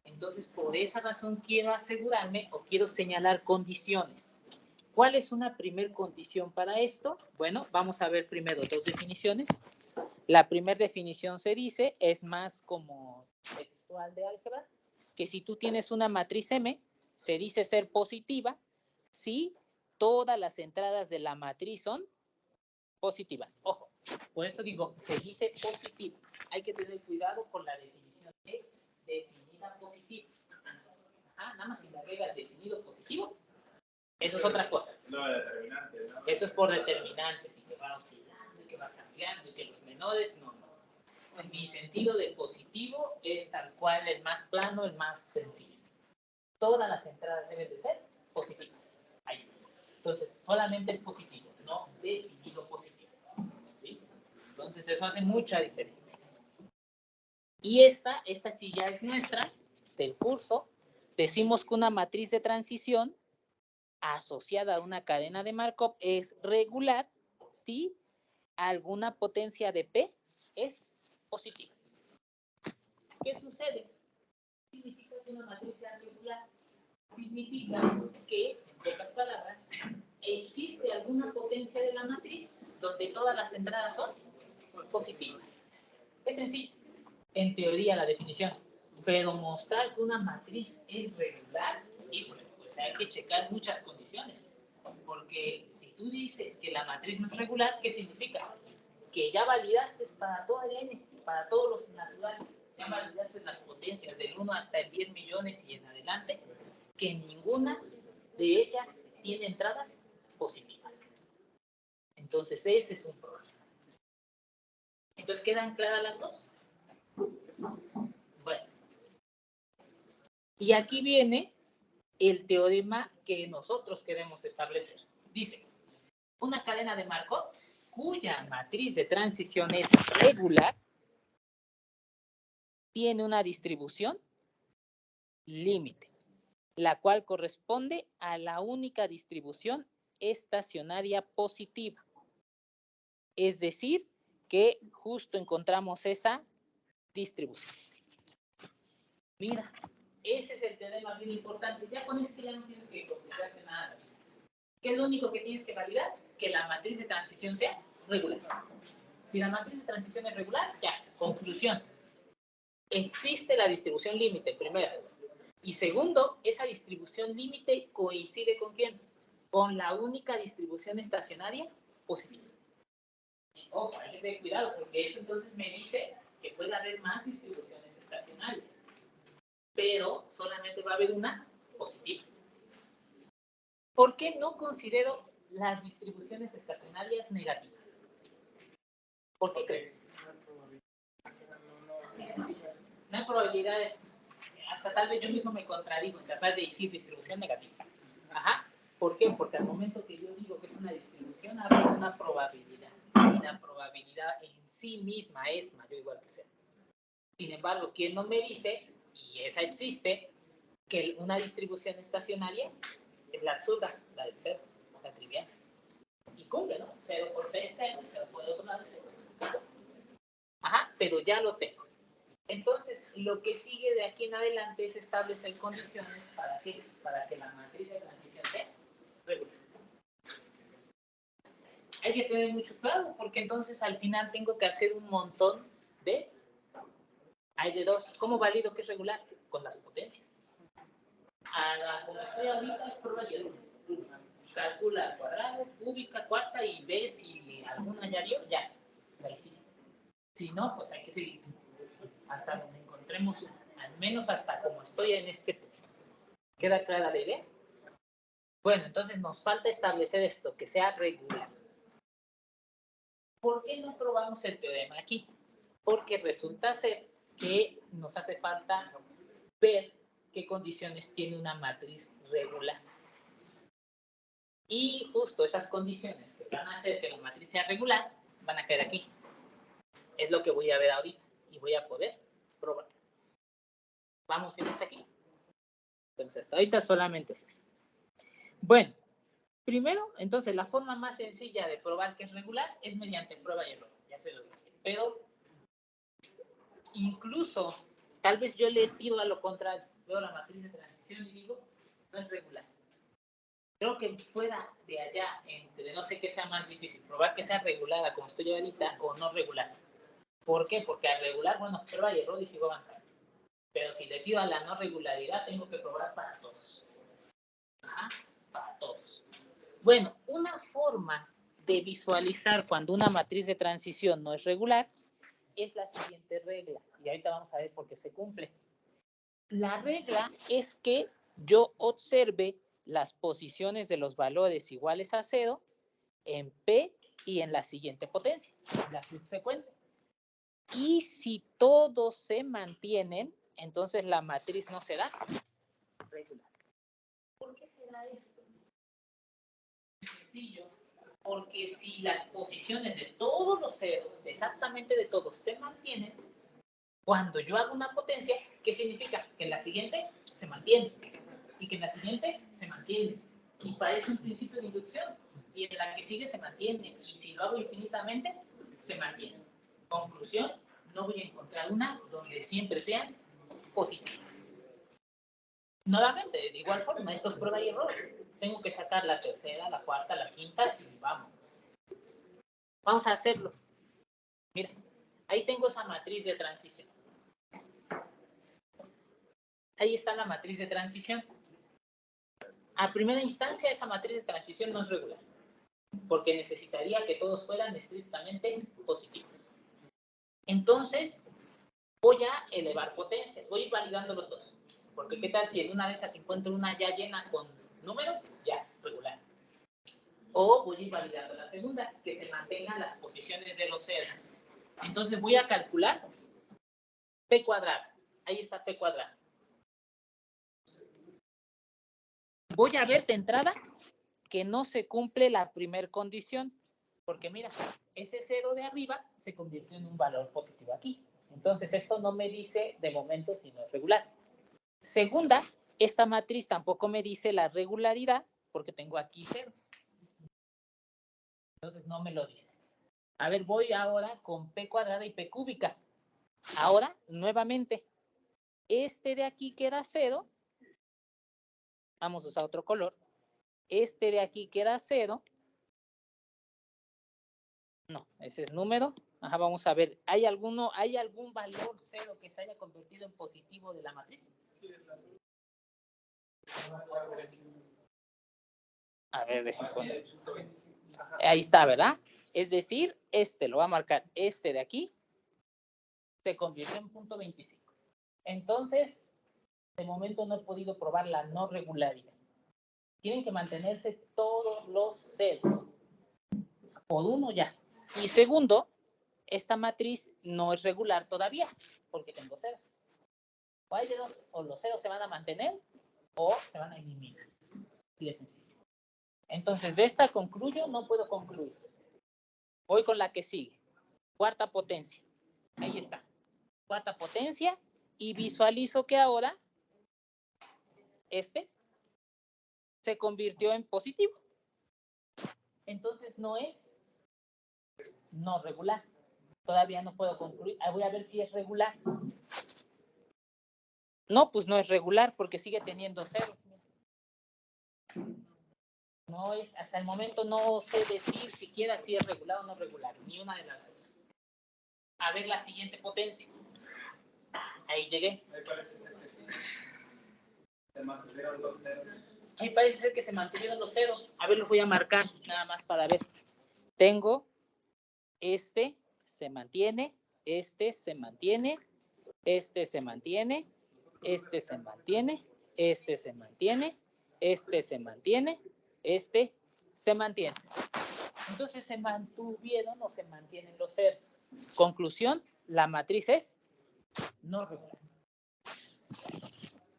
Entonces, por esa razón quiero asegurarme o quiero señalar condiciones. ¿Cuál es una primer condición para esto? Bueno, vamos a ver primero dos definiciones. La primera definición se dice, es más como textual de álgebra, que si tú tienes una matriz M, se dice ser positiva si todas las entradas de la matriz son positivas. Ojo, por eso digo, se dice positiva. Hay que tener cuidado con la definición de definida positiva. Ajá, nada más si le agregas definido positivo, eso es otra cosa. No, determinante, ¿no? Eso es por determinantes, y que va oscilando, y que va cambiando, y que los menores, no. En mi sentido de positivo es tal cual el más plano, el más sencillo. Todas las entradas deben de ser positivas. Ahí está. Entonces, solamente es positivo, no definido positivo. ¿Sí? Entonces, eso hace mucha diferencia. Y esta sí ya es nuestra, del curso. Decimos que una matriz de transición asociada a una cadena de Markov es regular si alguna potencia de P es positiva. ¿Qué sucede? Significa que una matriz sea regular. Significa que, en pocas palabras, existe alguna potencia de la matriz donde todas las entradas son positivas. Es sencillo, en teoría la definición, pero mostrar que una matriz es regular, híjole, pues hay que checar muchas condiciones. Porque si tú dices que la matriz no es regular, ¿qué significa? Que ya validaste para todo el n, para todos los naturales, ya validaste las potencias del 1 hasta el 10 millones y en adelante, que ninguna de ellas tiene entradas positivas. Entonces ese es un problema. Entonces, ¿quedan claras las dos? Bueno. Y aquí viene el teorema que nosotros queremos establecer. Dice, una cadena de Markov cuya matriz de transición es regular tiene una distribución límite, la cual corresponde a la única distribución estacionaria positiva. Es decir, que justo encontramos esa distribución. Mira, ese es el teorema bien importante. Ya con esto ya no tienes que complicarte nada. ¿Qué es lo único que tienes que validar? Que la matriz de transición sea regular. Si la matriz de transición es regular, ya, conclusión. Existe la distribución límite, primero. Y segundo, esa distribución límite coincide ¿con quién? Con la única distribución estacionaria positiva. Ojo, hay que tener cuidado, porque eso entonces me dice que puede haber más distribuciones estacionarias, pero solamente va a haber una positiva. ¿Por qué no considero las distribuciones estacionarias negativas? ¿Por qué creen? Sí, sí, sí. No hay probabilidades. Hasta tal vez yo mismo me contradigo en tratar de decir distribución negativa. Ajá. ¿Por qué? Porque al momento que yo digo que es una distribución, hablo de una probabilidad. Y la probabilidad en sí misma es mayor o igual que cero. Sin embargo, ¿quién no me dice, y esa existe, que una distribución estacionaria es la absurda, la del cero, la trivial? Y cumple, ¿no? 0 por p es 0, 0 por el otro lado es 0. Ajá, pero ya lo tengo. Entonces, lo que sigue de aquí en adelante es establecer condiciones para que la matriz de transición sea regular. Hay que tener mucho cuidado, porque entonces al final tengo que hacer un montón de... Hay de dos. ¿Cómo valido que es regular? Con las potencias. Como estoy ahorita es prueba y error. Calcula al cuadrado, cúbica, cuarta y ve si alguna ya dio, ya, la hiciste. Si no, pues hay que seguir hasta donde encontremos una, al menos hasta como estoy en este punto. ¿Queda clara la idea? Bueno, entonces nos falta establecer esto, que sea regular. ¿Por qué no probamos el teorema aquí? Porque resulta ser que nos hace falta ver qué condiciones tiene una matriz regular. Y justo esas condiciones que van a hacer que la matriz sea regular van a caer aquí. Es lo que voy a ver ahorita y voy a poder probar. ¿Vamos bien hasta aquí? Entonces, hasta ahorita solamente es eso. Bueno, primero, entonces, la forma más sencilla de probar que es regular es mediante prueba y error. Ya se los dije. Pero, incluso, tal vez yo le tiro a lo contrario. Veo la matriz de transición y digo, no es regular. Creo que fuera de allá, entre no sé qué sea más difícil, probar que sea regulada como estoy ahorita o no regular. ¿Por qué? Porque al regular, bueno, prueba y error y sigo avanzando. Pero si le tiro a la no regularidad, tengo que probar para todos. Ajá, para todos. Bueno, una forma de visualizar cuando una matriz de transición no es regular es la siguiente regla. Y ahorita vamos a ver por qué se cumple. La regla es que yo observe las posiciones de los valores iguales a 0 en P y en la siguiente potencia, la subsecuente. Y si todos se mantienen, entonces la matriz no será regular. ¿Por qué será esto? Sencillo, porque si las posiciones de todos los ceros, exactamente de todos, se mantienen, cuando yo hago una potencia, ¿qué significa? Que en la siguiente se mantiene, y que en la siguiente se mantiene. Y parece un principio de inducción, y en la que sigue se mantiene, y si lo hago infinitamente, se mantiene. Conclusión, no voy a encontrar una donde siempre sean positivas. Nuevamente, de igual forma, esto es prueba y error. Tengo que sacar la tercera, la cuarta, la quinta y vamos. Vamos a hacerlo. Mira, ahí tengo esa matriz de transición. Ahí está la matriz de transición. A primera instancia, esa matriz de transición no es regular, porque necesitaría que todos fueran estrictamente positivos. Entonces, voy a elevar potencias, voy a ir validando los dos. Porque qué tal si en una de esas encuentro una ya llena con números, ya, regular. O voy a ir validando la segunda, que se mantengan las posiciones de los ceros. Entonces voy a calcular P cuadrado. Ahí está P cuadrado. Voy a ver de entrada que no se cumple la primera condición. Porque mira, ese cero de arriba se convirtió en un valor positivo aquí. Entonces esto no me dice de momento si no es regular. Segunda, esta matriz tampoco me dice la regularidad porque tengo aquí cero. Entonces no me lo dice. A ver, voy ahora con P cuadrada y P cúbica. Ahora, nuevamente, este de aquí queda 0. Vamos a usar otro color. Este de aquí queda 0. No, ese es número. Ajá, vamos a ver. ¿Hay algún valor 0 que se haya convertido en positivo de la matriz? A ver, déjenme poner. Ahí está, ¿verdad? Es decir, este lo va a marcar este de aquí, se convirtió en punto 25. Entonces, de momento no he podido probar la no regularidad. Tienen que mantenerse todos los ceros. Por uno ya. Y segundo, esta matriz no es regular todavía, porque tengo ceros. O hay de dos, o los ceros se van a mantener o se van a eliminar. Así de sencillo. Entonces, de esta concluyo, no puedo concluir. Voy con la que sigue. Cuarta potencia. Ahí está. Cuarta potencia. Y visualizo que ahora este se convirtió en positivo. Entonces no es no regular. Todavía no puedo concluir. Voy a ver si es regular. No, pues no es regular porque sigue teniendo ceros. No es, hasta el momento no sé decir siquiera si es regular o no regular. Ni una de las dos. A ver la siguiente potencia. Ahí llegué. Ahí parece ser que sí. Se mantuvieron los ceros. Ahí parece ser que se mantuvieron los ceros. A ver, los voy a marcar nada más para ver. Tengo este se mantiene, este se mantiene, este se mantiene, este se mantiene, este se mantiene, este se mantiene, este se mantiene. Entonces se mantuvieron o se mantienen los ceros. Conclusión, la matriz es no regular.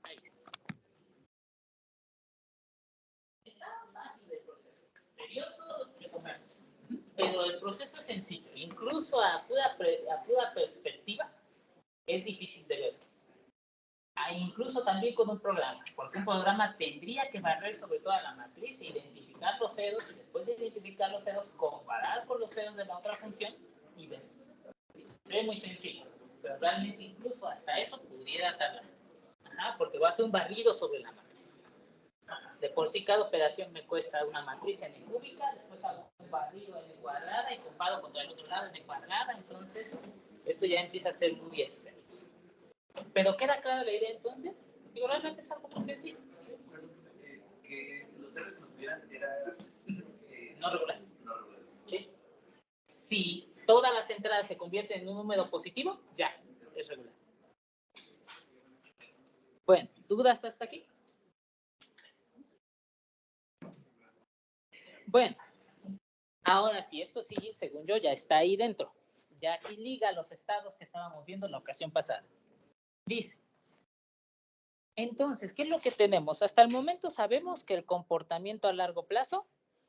Ahí está. Está fácil el proceso. Tedioso, pero el proceso es sencillo. Incluso a pura perspectiva es difícil de ver. Incluso también con un programa, porque un programa tendría que barrer sobre toda la matriz, identificar los ceros y después de identificar los ceros, comparar con los ceros de la otra función y ver. Sí, se ve muy sencillo, pero realmente incluso hasta eso pudiera tardar. Porque va a ser un barrido sobre la matriz. De por sí cada operación me cuesta una matriz n cúbica, después hago un barrido n cuadrada y comparo contra el otro lado n cuadrada, entonces esto ya empieza a ser muy extenso. ¿Pero queda clara la idea entonces? Digo, realmente es algo muy sencillo. Sí, que los ceros que nos tuvieran era no regular. No regular. ¿Sí? Si todas las entradas se convierten en un número positivo, ya, es regular. Bueno, ¿dudas hasta aquí? Bueno, ahora sí, esto sí, según yo, ya está ahí dentro. Ya aquí liga los estados que estábamos viendo en la ocasión pasada. Dice, entonces, ¿qué es lo que tenemos? Hasta el momento sabemos que el comportamiento a largo plazo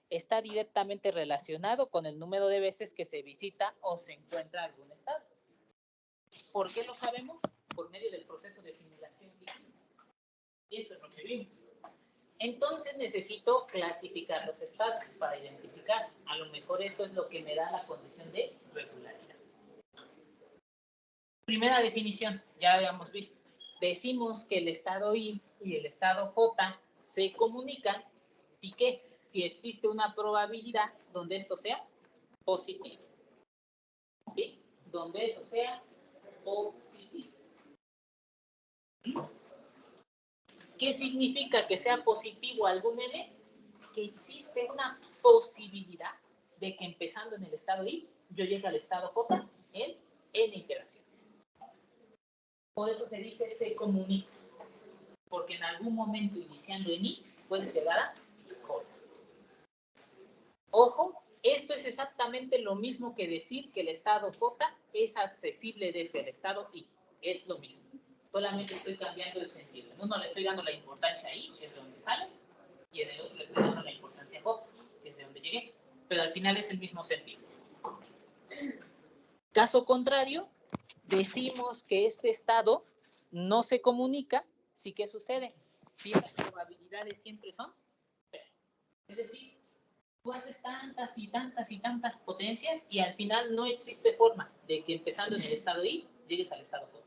está directamente relacionado con el número de veces que se visita o se encuentra algún estado. ¿Por qué lo sabemos? Por medio del proceso de simulación líquida. Eso es lo que vimos. Entonces necesito clasificar los estados para identificar. A lo mejor eso es lo que me da la condición de regularidad. Primera definición, ya habíamos visto. Decimos que el estado I y el estado J se comunican si existe una probabilidad donde esto sea positivo. ¿Sí? Donde eso sea positivo. ¿Qué significa que sea positivo algún n? Que existe una posibilidad de que empezando en el estado I, yo llegue al estado J en n iteraciones. Por eso se dice se comunica, porque en algún momento iniciando en I, puedes llegar a J. Ojo, esto es exactamente lo mismo que decir que el estado J es accesible desde el estado I. Es lo mismo. Solamente estoy cambiando el sentido. En uno le estoy dando la importancia a I, que es de donde sale, y en el otro le estoy dando la importancia a J, que es de donde llegué. Pero al final es el mismo sentido. Caso contrario, decimos que este estado no se comunica, ¿sí qué sucede? Si las probabilidades siempre son cero. Es decir, tú haces tantas y tantas y tantas potencias y al final no existe forma de que empezando en el estado I llegues al estado J.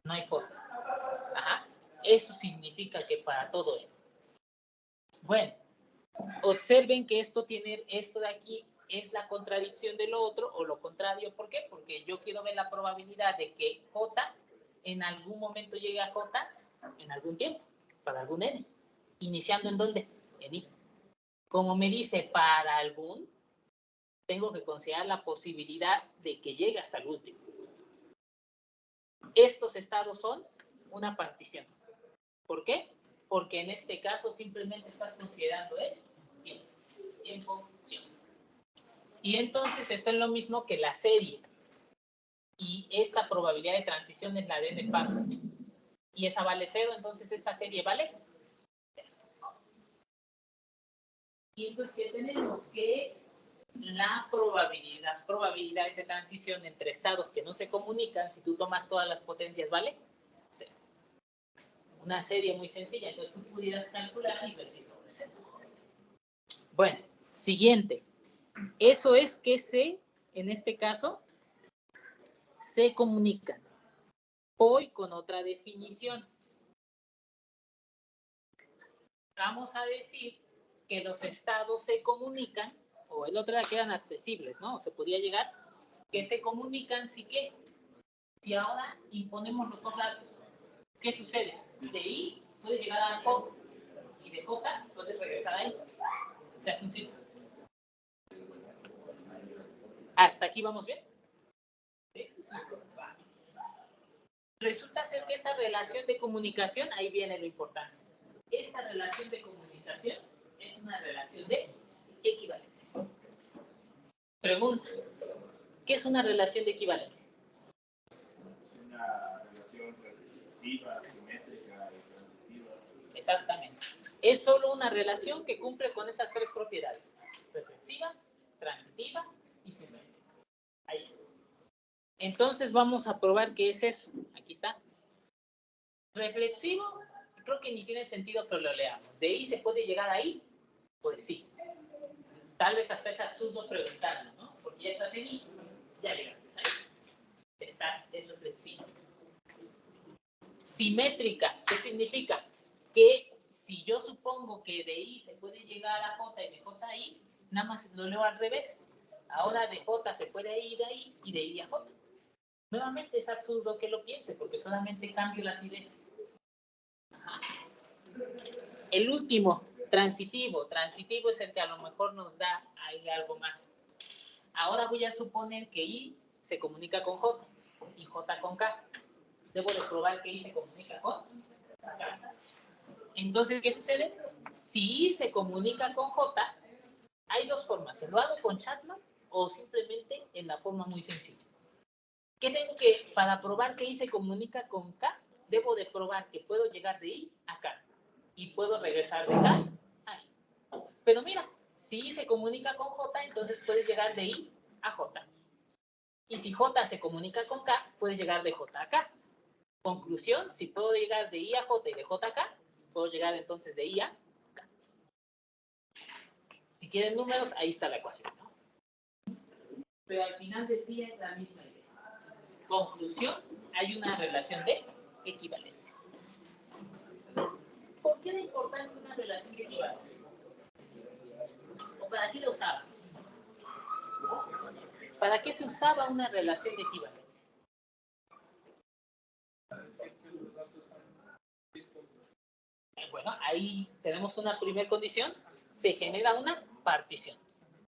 No hay forma. Ajá. Eso significa que para todo N. Bueno, observen que esto de aquí es la contradicción de lo otro o lo contrario. ¿Por qué? Porque yo quiero ver la probabilidad de que J en algún momento llegue a J en algún tiempo, para algún N. ¿Iniciando en dónde? En I. Como me dice para algún, tengo que considerar la posibilidad de que llegue hasta el último. Estos estados son una partición. ¿Por qué? Porque en este caso simplemente estás considerando el tiempo. Y entonces esto es lo mismo que la serie. Y esta probabilidad de transición es la de n pasos. Y esa vale 0, entonces esta serie vale 0. Y entonces, ¿qué tenemos? Que las probabilidades de transición entre estados que no se comunican, si tú tomas todas las potencias, ¿vale? 0. Una serie muy sencilla, entonces tú pudieras calcular y ver si todo es 0. Bueno, siguiente. Eso es que en este caso, se comunican. Voy con otra definición. Vamos a decir que los estados se comunican, o el otro era que eran accesibles, ¿no? Se podía llegar, que se comunican si qué. Si ahora imponemos los dos lados, ¿qué sucede? De I puedes llegar a J y de J puedes regresar a I. Se hace un ciclo. ¿Hasta aquí vamos bien? ¿Sí? Resulta ser que esta relación de comunicación, ahí viene lo importante. Esta relación de comunicación es una relación de equivalencia. Pregunta, ¿qué es una relación de equivalencia? Una relación reflexiva, simétrica y transitiva. Exactamente. Es solo una relación que cumple con esas tres propiedades. Reflexiva, transitiva y simétrica. Ahí está. Entonces vamos a probar qué es eso. Aquí está. Reflexivo, creo que ni tiene sentido que lo leamos. ¿De ahí se puede llegar ahí? Pues sí. Tal vez hasta es absurdo preguntarlo, ¿no? Porque ya estás en I, ya llegaste ahí. Es reflexivo. Simétrica, ¿qué significa? Que si yo supongo que de I se puede llegar a J y de J a I, nada más lo leo al revés. Ahora de J se puede ir a I y de I a J. Nuevamente es absurdo que lo piense porque solamente cambio las ideas. Ajá. El último, transitivo. Transitivo es el que a lo mejor nos da ahí algo más. Ahora voy a suponer que I se comunica con J y J con K. Debo de probar que I se comunica con K. Entonces, ¿qué sucede? Si I se comunica con J, hay dos formas. ¿Lo hago con Chapman o simplemente en la forma muy sencilla? ¿Qué tengo que, para probar que I se comunica con K, debo de probar que puedo llegar de I a K y puedo regresar de K a I? Pero mira, si I se comunica con J, entonces puedes llegar de I a J. Y si J se comunica con K, puedes llegar de J a K. Conclusión, si puedo llegar de I a J y de J a K, puedo llegar entonces de I a K. Si quieren números, ahí está la ecuación, ¿no? Pero al final del día es la misma idea. Conclusión, hay una relación de equivalencia. ¿Por qué era importante una relación de equivalencia? ¿O para qué la usábamos? ¿Para qué se usaba una relación de equivalencia? Bueno, ahí tenemos una primera condición, se genera una partición.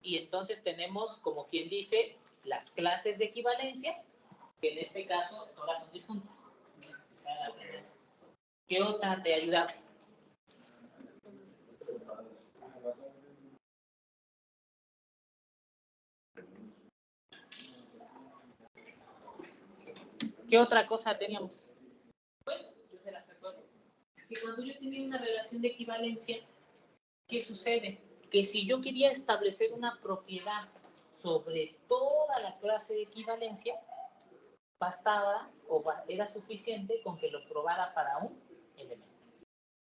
Y entonces tenemos, como quien dice, las clases de equivalencia, que en este caso todas son disjuntas. ¿Qué otra te ayuda? ¿Qué otra cosa teníamos? Bueno, yo se las recuerdo. Que cuando yo tenía una relación de equivalencia, ¿qué sucede? Que si yo quería establecer una propiedad sobre toda la clase de equivalencia, bastaba o era suficiente con que lo probara para un elemento.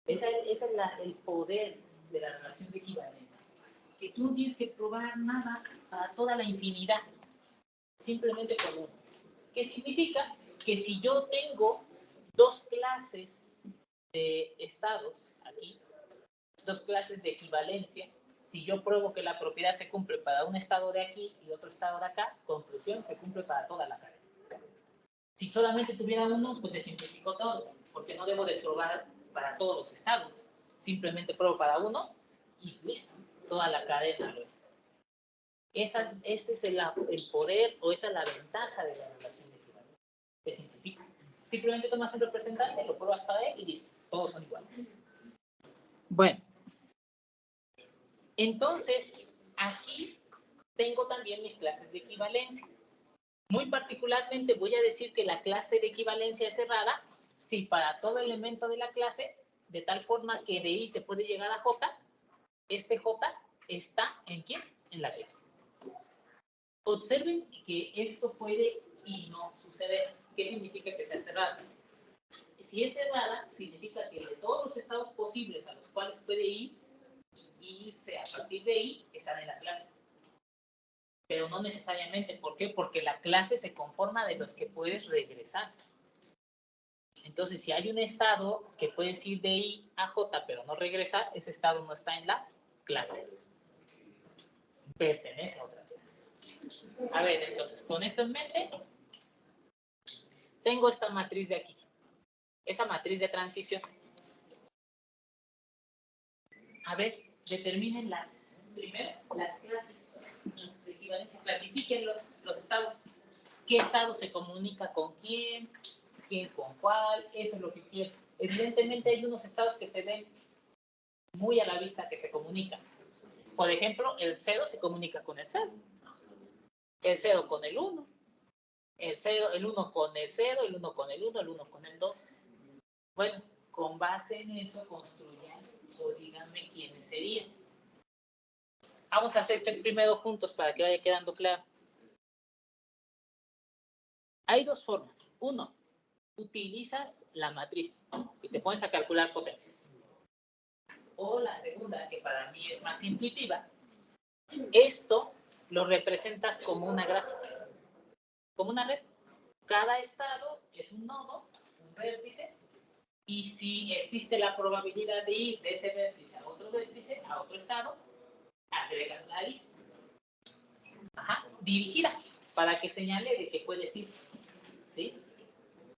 Ese es el poder de la relación de equivalencia. Si tú no tienes que probar nada para toda la infinidad, simplemente con uno. ¿Qué significa? Que si yo tengo dos clases de estados aquí, dos clases de equivalencia, si yo pruebo que la propiedad se cumple para un estado de aquí y otro estado de acá, conclusión, se cumple para toda la cadena. Si solamente tuviera uno, pues se simplificó todo, porque no debo de probar para todos los estados. Simplemente pruebo para uno y listo, toda la cadena lo es. Ese es el poder o esa es la ventaja de la relación de equivalencia. Se simplifica. Simplemente tomas un representante, lo pruebas para él y listo. Todos son iguales. Bueno. Entonces, aquí tengo también mis clases de equivalencia. Muy particularmente voy a decir que la clase de equivalencia es cerrada si para todo elemento de la clase, de tal forma que de I se puede llegar a J, este J está ¿en quién? En la clase. Observen que esto puede y no suceder. ¿Qué significa que sea cerrada? Si es cerrada, significa que de todos los estados posibles a los cuales puede ir y irse a partir de ahí, están en la clase. Pero no necesariamente. ¿Por qué? Porque la clase se conforma de los que puedes regresar. Entonces, si hay un estado que puedes ir de I a J, pero no regresar, ese estado no está en la clase. Pertenece a otra clase. A ver, entonces, con esto en mente, tengo esta matriz de aquí. Esa matriz de transición. A ver, determinen primero las clases de equivalencia. Clasifiquen los estados. ¿Qué estado se comunica con quién? ¿Quién con cuál? Eso es lo que quiero. Evidentemente hay unos estados que se ven muy a la vista que se comunican. Por ejemplo, el 0 se comunica con el 0. El 0 con el 1. El 1 con el 0, el 1 con el 1, el 1 con el 2. Bueno, con base en eso construyan o díganme quiénes serían. Vamos a hacer este primero juntos para que vaya quedando claro. Hay dos formas. Uno, utilizas la matriz y te pones a calcular potencias. O la segunda, que para mí es más intuitiva, esto lo representas como una gráfica, como una red. Cada estado es un nodo, un vértice, y si existe la probabilidad de ir de ese vértice a otro vértice, a otro estado, agregas la lista. Dirigida, para que señale de que puedes ir. ¿Sí?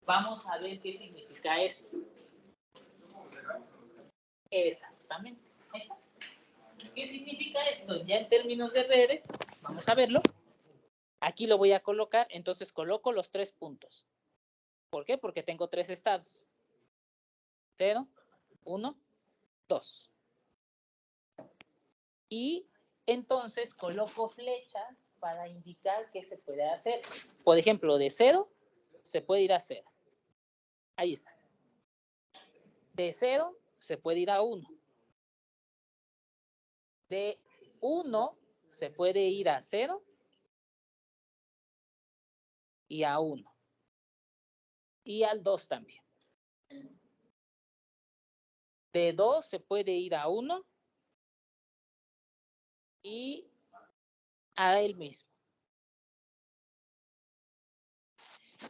Vamos a ver qué significa esto. Exactamente. ¿Qué significa esto? Ya en términos de redes, vamos a verlo. Aquí lo voy a colocar, entonces coloco los 3 puntos. ¿Por qué? Porque tengo 3 estados. 0, 1, 2. Y entonces coloco flechas para indicar qué se puede hacer. Por ejemplo, de 0 se puede ir a 0. Ahí está. De 0 se puede ir a 1. De 1 se puede ir a 0 y a 1. Y al 2 también. De 2 se puede ir a 1 y a él mismo.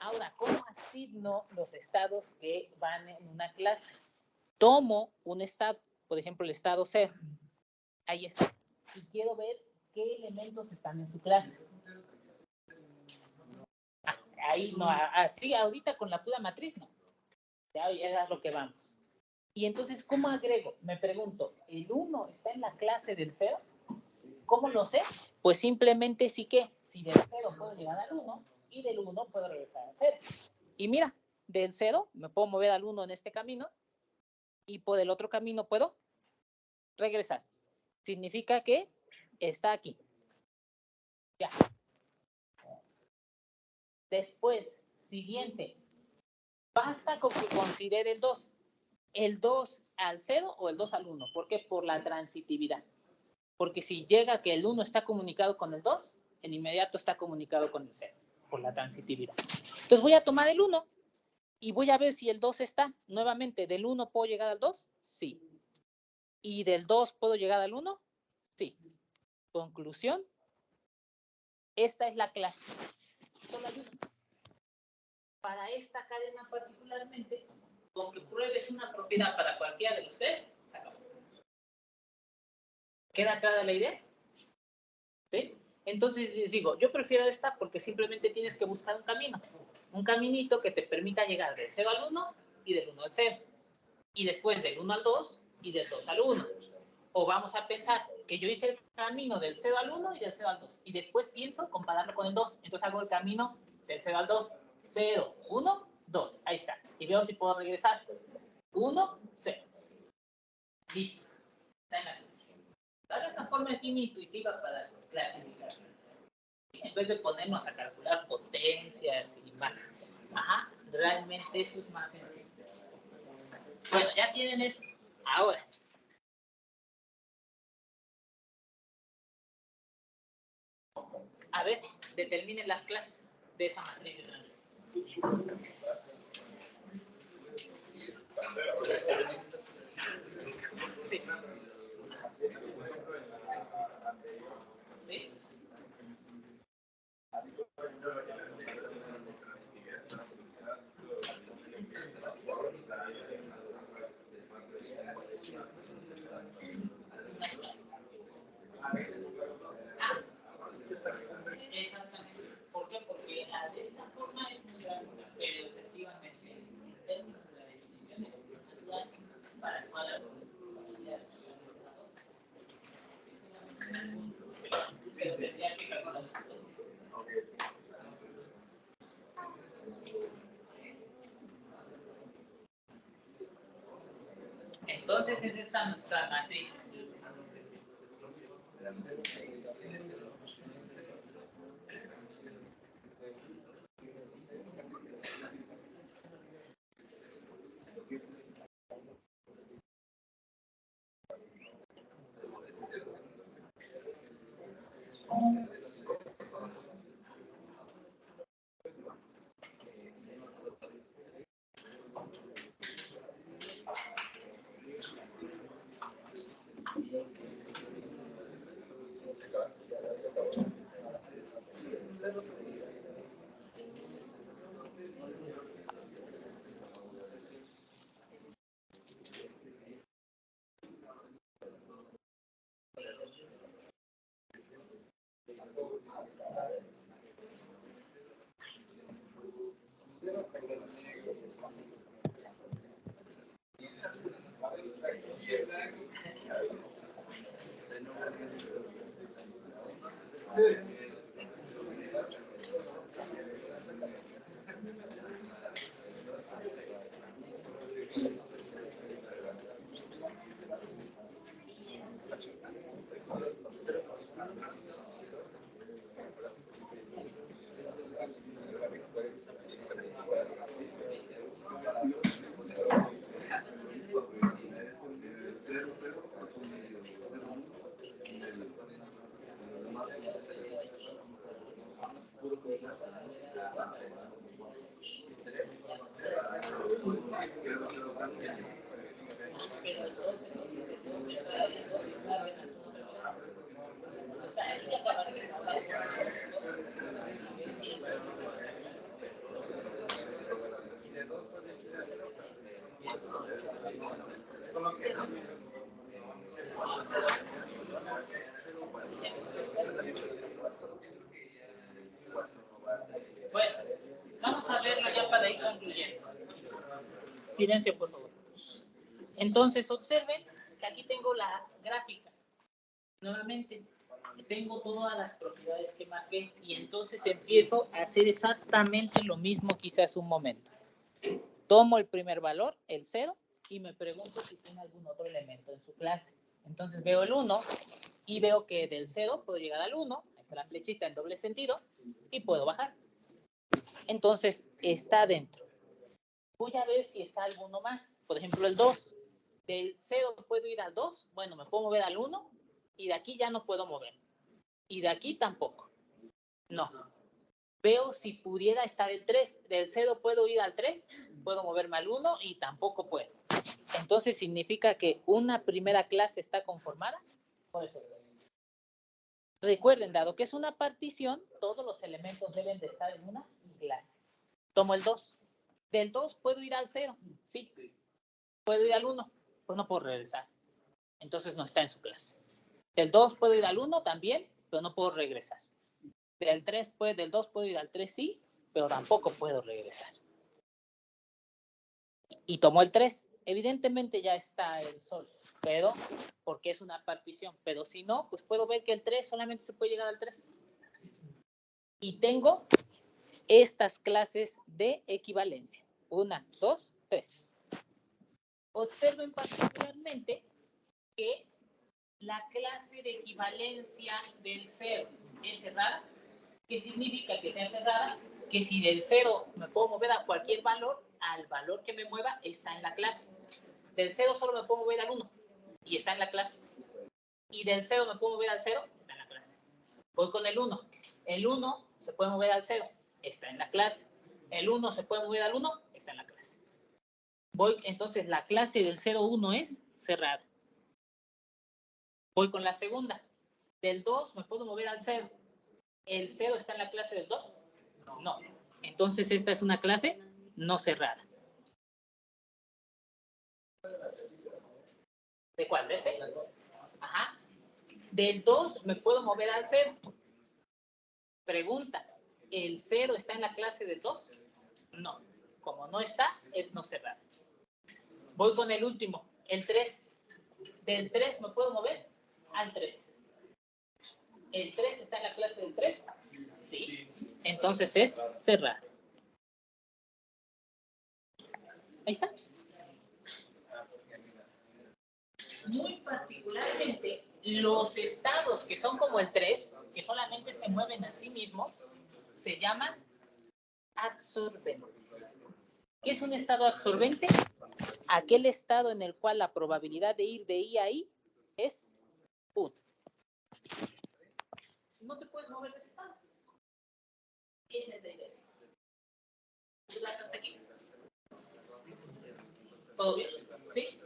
Ahora, ¿cómo asigno los estados que van en una clase? Tomo un estado, por ejemplo, el estado 0. Ahí está. Y quiero ver qué elementos están en su clase. Ahí no, así ahorita con la pura matriz no. Ya es lo que vamos. Y entonces, ¿cómo agrego? Me pregunto, ¿el 1 está en la clase del 0? ¿Cómo lo sé? Pues simplemente sí que, si del 0 puedo llegar al 1 y del 1 puedo regresar al 0. Y mira, del 0 me puedo mover al 1 en este camino y por el otro camino puedo regresar. Significa que está aquí. Ya. Después, siguiente. Basta con que considere el 2. El 2 al 0 o el 2 al 1. ¿Por qué? Por la transitividad. Porque si llega que el 1 está comunicado con el 2, el inmediato está comunicado con el 0, por la transitividad. Entonces voy a tomar el 1 y voy a ver si el 2 está. Nuevamente, ¿del 1 puedo llegar al 2? Sí. ¿Y del 2 puedo llegar al 1? Sí. Conclusión, esta es la clase. Solo ayuda. Para esta cadena particularmente, con que pruebes una propiedad para cualquiera de los 3, se acabó. ¿Queda clara la idea? ¿Sí? Entonces les digo, yo prefiero esta porque simplemente tienes que buscar un camino. Un caminito que te permita llegar del 0 al 1 y del 1 al 0. Y después del 1 al 2 y del 2 al 1. O vamos a pensar, que yo hice el camino del 0 al 1 y del 0 al 2. Y después pienso compararlo con el 2. Entonces hago el camino del 0 al 2. 0, 1, 2. Ahí está. Y veo si puedo regresar. 1, 0. Listo. Está en la clase. Tal vez esa forma es bien intuitiva para clasificar. En vez de ponernos a calcular potencias y más. Ajá. Realmente eso es más sencillo. Bueno, ya tienen esto. Ahora. A ver, determinen las clases de esa matriz de transición. Sí. ¿Sí? Exactamente. ¿Por qué? Porque de esta forma es muy gráfica, pero efectivamente, en términos de la definición de funcionalidad, para toda la probabilidad de pero tendría que calcular los potencias. Entonces es esta nuestra matriz. Bueno, vamos a verlo ya para ir concluyendo. Silencio, por favor. Entonces, observen que aquí tengo la gráfica. Nuevamente, tengo todas las propiedades que marqué y entonces empiezo a hacer exactamente lo mismo que hice hace un momento. Tomo el primer valor, el 0, y me pregunto si tiene algún otro elemento en su clase. Entonces veo el 1 y veo que del 0 puedo llegar al 1, ahí está la flechita en doble sentido, y puedo bajar. Entonces está dentro. Voy a ver si está alguno más. Por ejemplo, el 2. Del 0 puedo ir al 2. Bueno, me puedo mover al 1 y de aquí ya no puedo mover. Y de aquí tampoco. No. Veo si pudiera estar el 3. Del 0 puedo ir al 3. Puedo moverme al 1 y tampoco puedo. Entonces significa que una primera clase está conformada por eso. Recuerden, dado que es una partición, todos los elementos deben de estar en una clase. Tomo el 2. Del 2 puedo ir al 0. Sí. Puedo ir al 1. Pues no puedo regresar. Entonces no está en su clase. Del 2 puedo ir al 1 también, pero no puedo regresar. Del 2 puedo ir al 3, sí, pero tampoco puedo regresar. Y tomo el 3. Evidentemente ya está el sol. pero porque es una partición. Pero si no, pues puedo ver que el 3 solamente se puede llegar al 3. Y tengo estas clases de equivalencia. 1, 2, 3. Observen particularmente que la clase de equivalencia del 0 es cerrada. ¿Qué significa que sea cerrada? Que si del 0 me puedo mover a cualquier valor, al valor que me mueva está en la clase. Del 0 solo me puedo mover al 1 y está en la clase. Y del 0 me puedo mover al 0, está en la clase. Voy con el 1. El 1 se puede mover al 0, está en la clase. El 1 se puede mover al 1, está en la clase. Voy, entonces la clase del 0, 1 es cerrada. Voy con la segunda. Del 2 me puedo mover al 0. ¿El 0 está en la clase del 2? No. Entonces esta es una clase no cerrada. ¿De cuál? ¿De este? Ajá. Del 2 me puedo mover al 0. Pregunta, ¿el 0 está en la clase del 2? No. Como no está, es no cerrada. Voy con el último, el 3. Del 3 me puedo mover al 3. ¿El 3 está en la clase del 3? Sí. Entonces es cerrada. Ahí está. Muy particularmente, los estados que son como el 3, que solamente se mueven a sí mismos, se llaman absorbentes. ¿Qué es un estado absorbente? Aquel estado en el cual la probabilidad de ir de I a I es 1. No te puedes mover de ese estado. Es el de ¿dudas hasta aquí? ¿Todo bien? ¿Sí?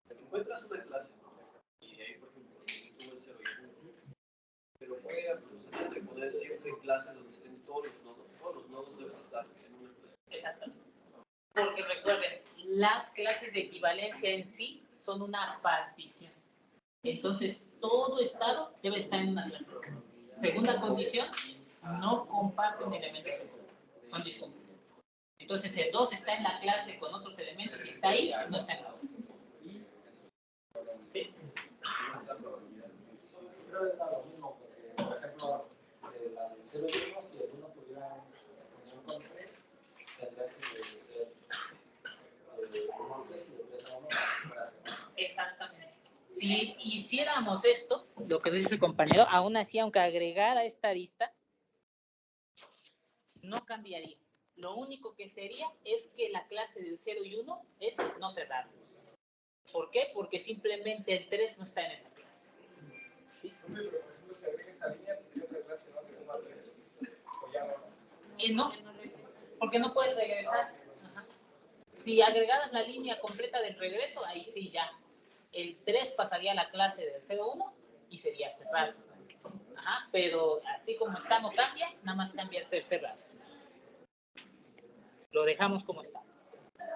Encuentras una clase y ahí, por ejemplo, estuvo el 0 y 1, pero juega de poner siempre clases donde estén todos los nodos deben estar en una clase. Exactamente. Porque recuerden, las clases de equivalencia en sí son una partición. Entonces, todo estado debe estar en una clase. Segunda condición, no comparten elementos en común, son disjuntos. Entonces, el 2 está en la clase con otros elementos y está ahí, no está en la otra. ¿Sí? Creo que es lo mismo, porque, por ejemplo, la del 0 y 1, si el 1 tuviera unión con 3, tendría que ser 1 a 3 y de 3 a 1 para ser. Exactamente. Si hiciéramos esto, lo que dice el compañero, aún así, aunque agregara esta lista, no cambiaría. Lo único que sería es que la clase del 0 y 1 es no cerrada. ¿Por qué? Porque simplemente el 3 no está en esa clase. ¿Sí? Por ejemplo, si agrega esa línea, ¿tiene otra clase, no? De 1 a 3. ¿O ya no? No, porque no puedes regresar. Ajá. Si agregaras la línea completa del regreso, ahí sí ya. El 3 pasaría a la clase del 0,1 y sería cerrado. Ajá, pero así como está no cambia, nada más cambia el ser cerrado. Lo dejamos como está.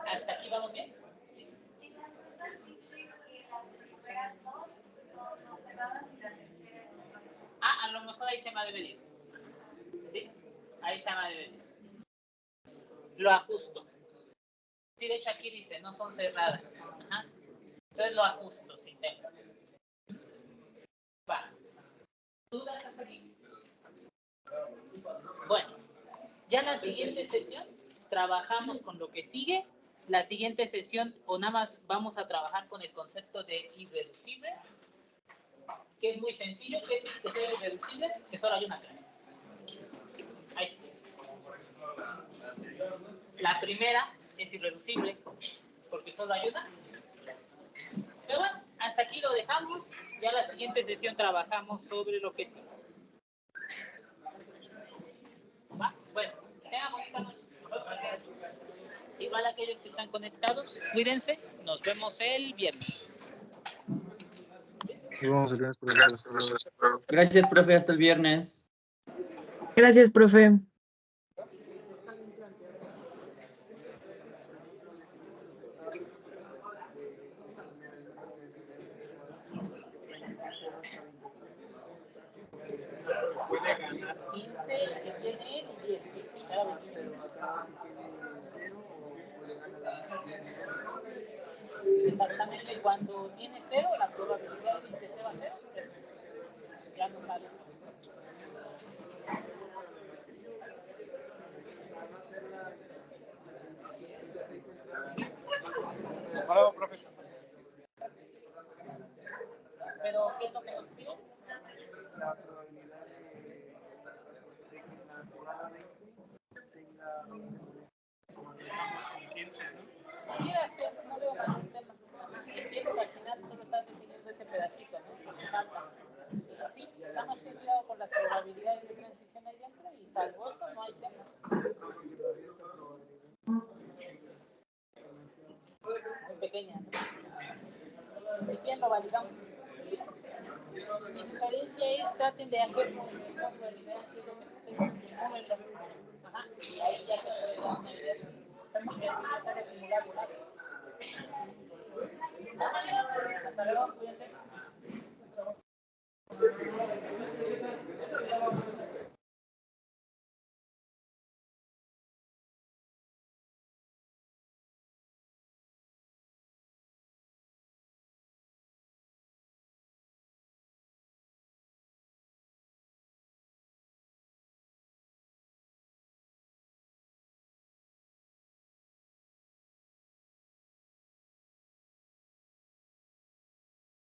¿Hasta aquí vamos bien? Sí. En las notas dice que las primeras dos son no cerradas y la tercera es cerrada. Ah, a lo mejor ahí se me ha de venir. ¿Sí? Ahí se me ha de venir. Lo ajusto. Sí, de hecho aquí dice, no son cerradas. Ajá. Entonces lo ajusto, sin tema. Va. ¿Dudas hasta aquí? Bueno, ya en la siguiente sesión trabajamos con lo que sigue. La siguiente sesión, o nada más vamos a trabajar con el concepto de irreducible, que es muy sencillo, que es que sea irreducible, que solo hay una clase. Ahí está. La primera es irreducible, porque solo hay una. Pero bueno, hasta aquí lo dejamos. Ya la siguiente sesión trabajamos sobre lo que sigue. ¿Va? Bueno, tengan bonita noche. Igual aquellos que están conectados, cuídense. Nos vemos el viernes. Nos vemos el viernes, profesor. Gracias, profe. Hasta el viernes. Gracias, profe. Ganar 15, que tiene 10. Cuando tiene 0, la probabilidad de que sea 0 ya no sale. Hasta luego, profe. Pero, ¿qué es lo que nos piden? La probabilidad de que la jugada de tenga Mira, no veo más el tema. Entiendo que al final solo estás definiendo ese pedacito, ¿no? Que falta. Pero sí, estamos cuidado con las probabilidades de transición ahí dentro y salvo eso no hay tema. Muy pequeña, ¿no? Si quieren lo validamos. Mi sugerencia es traten de hacer con el fondo de idea que es lo que puse. Ajá, y ahí ya se puede dar una idea. Está muy bien, ya sabe simular volar. Hasta luego, cuídense.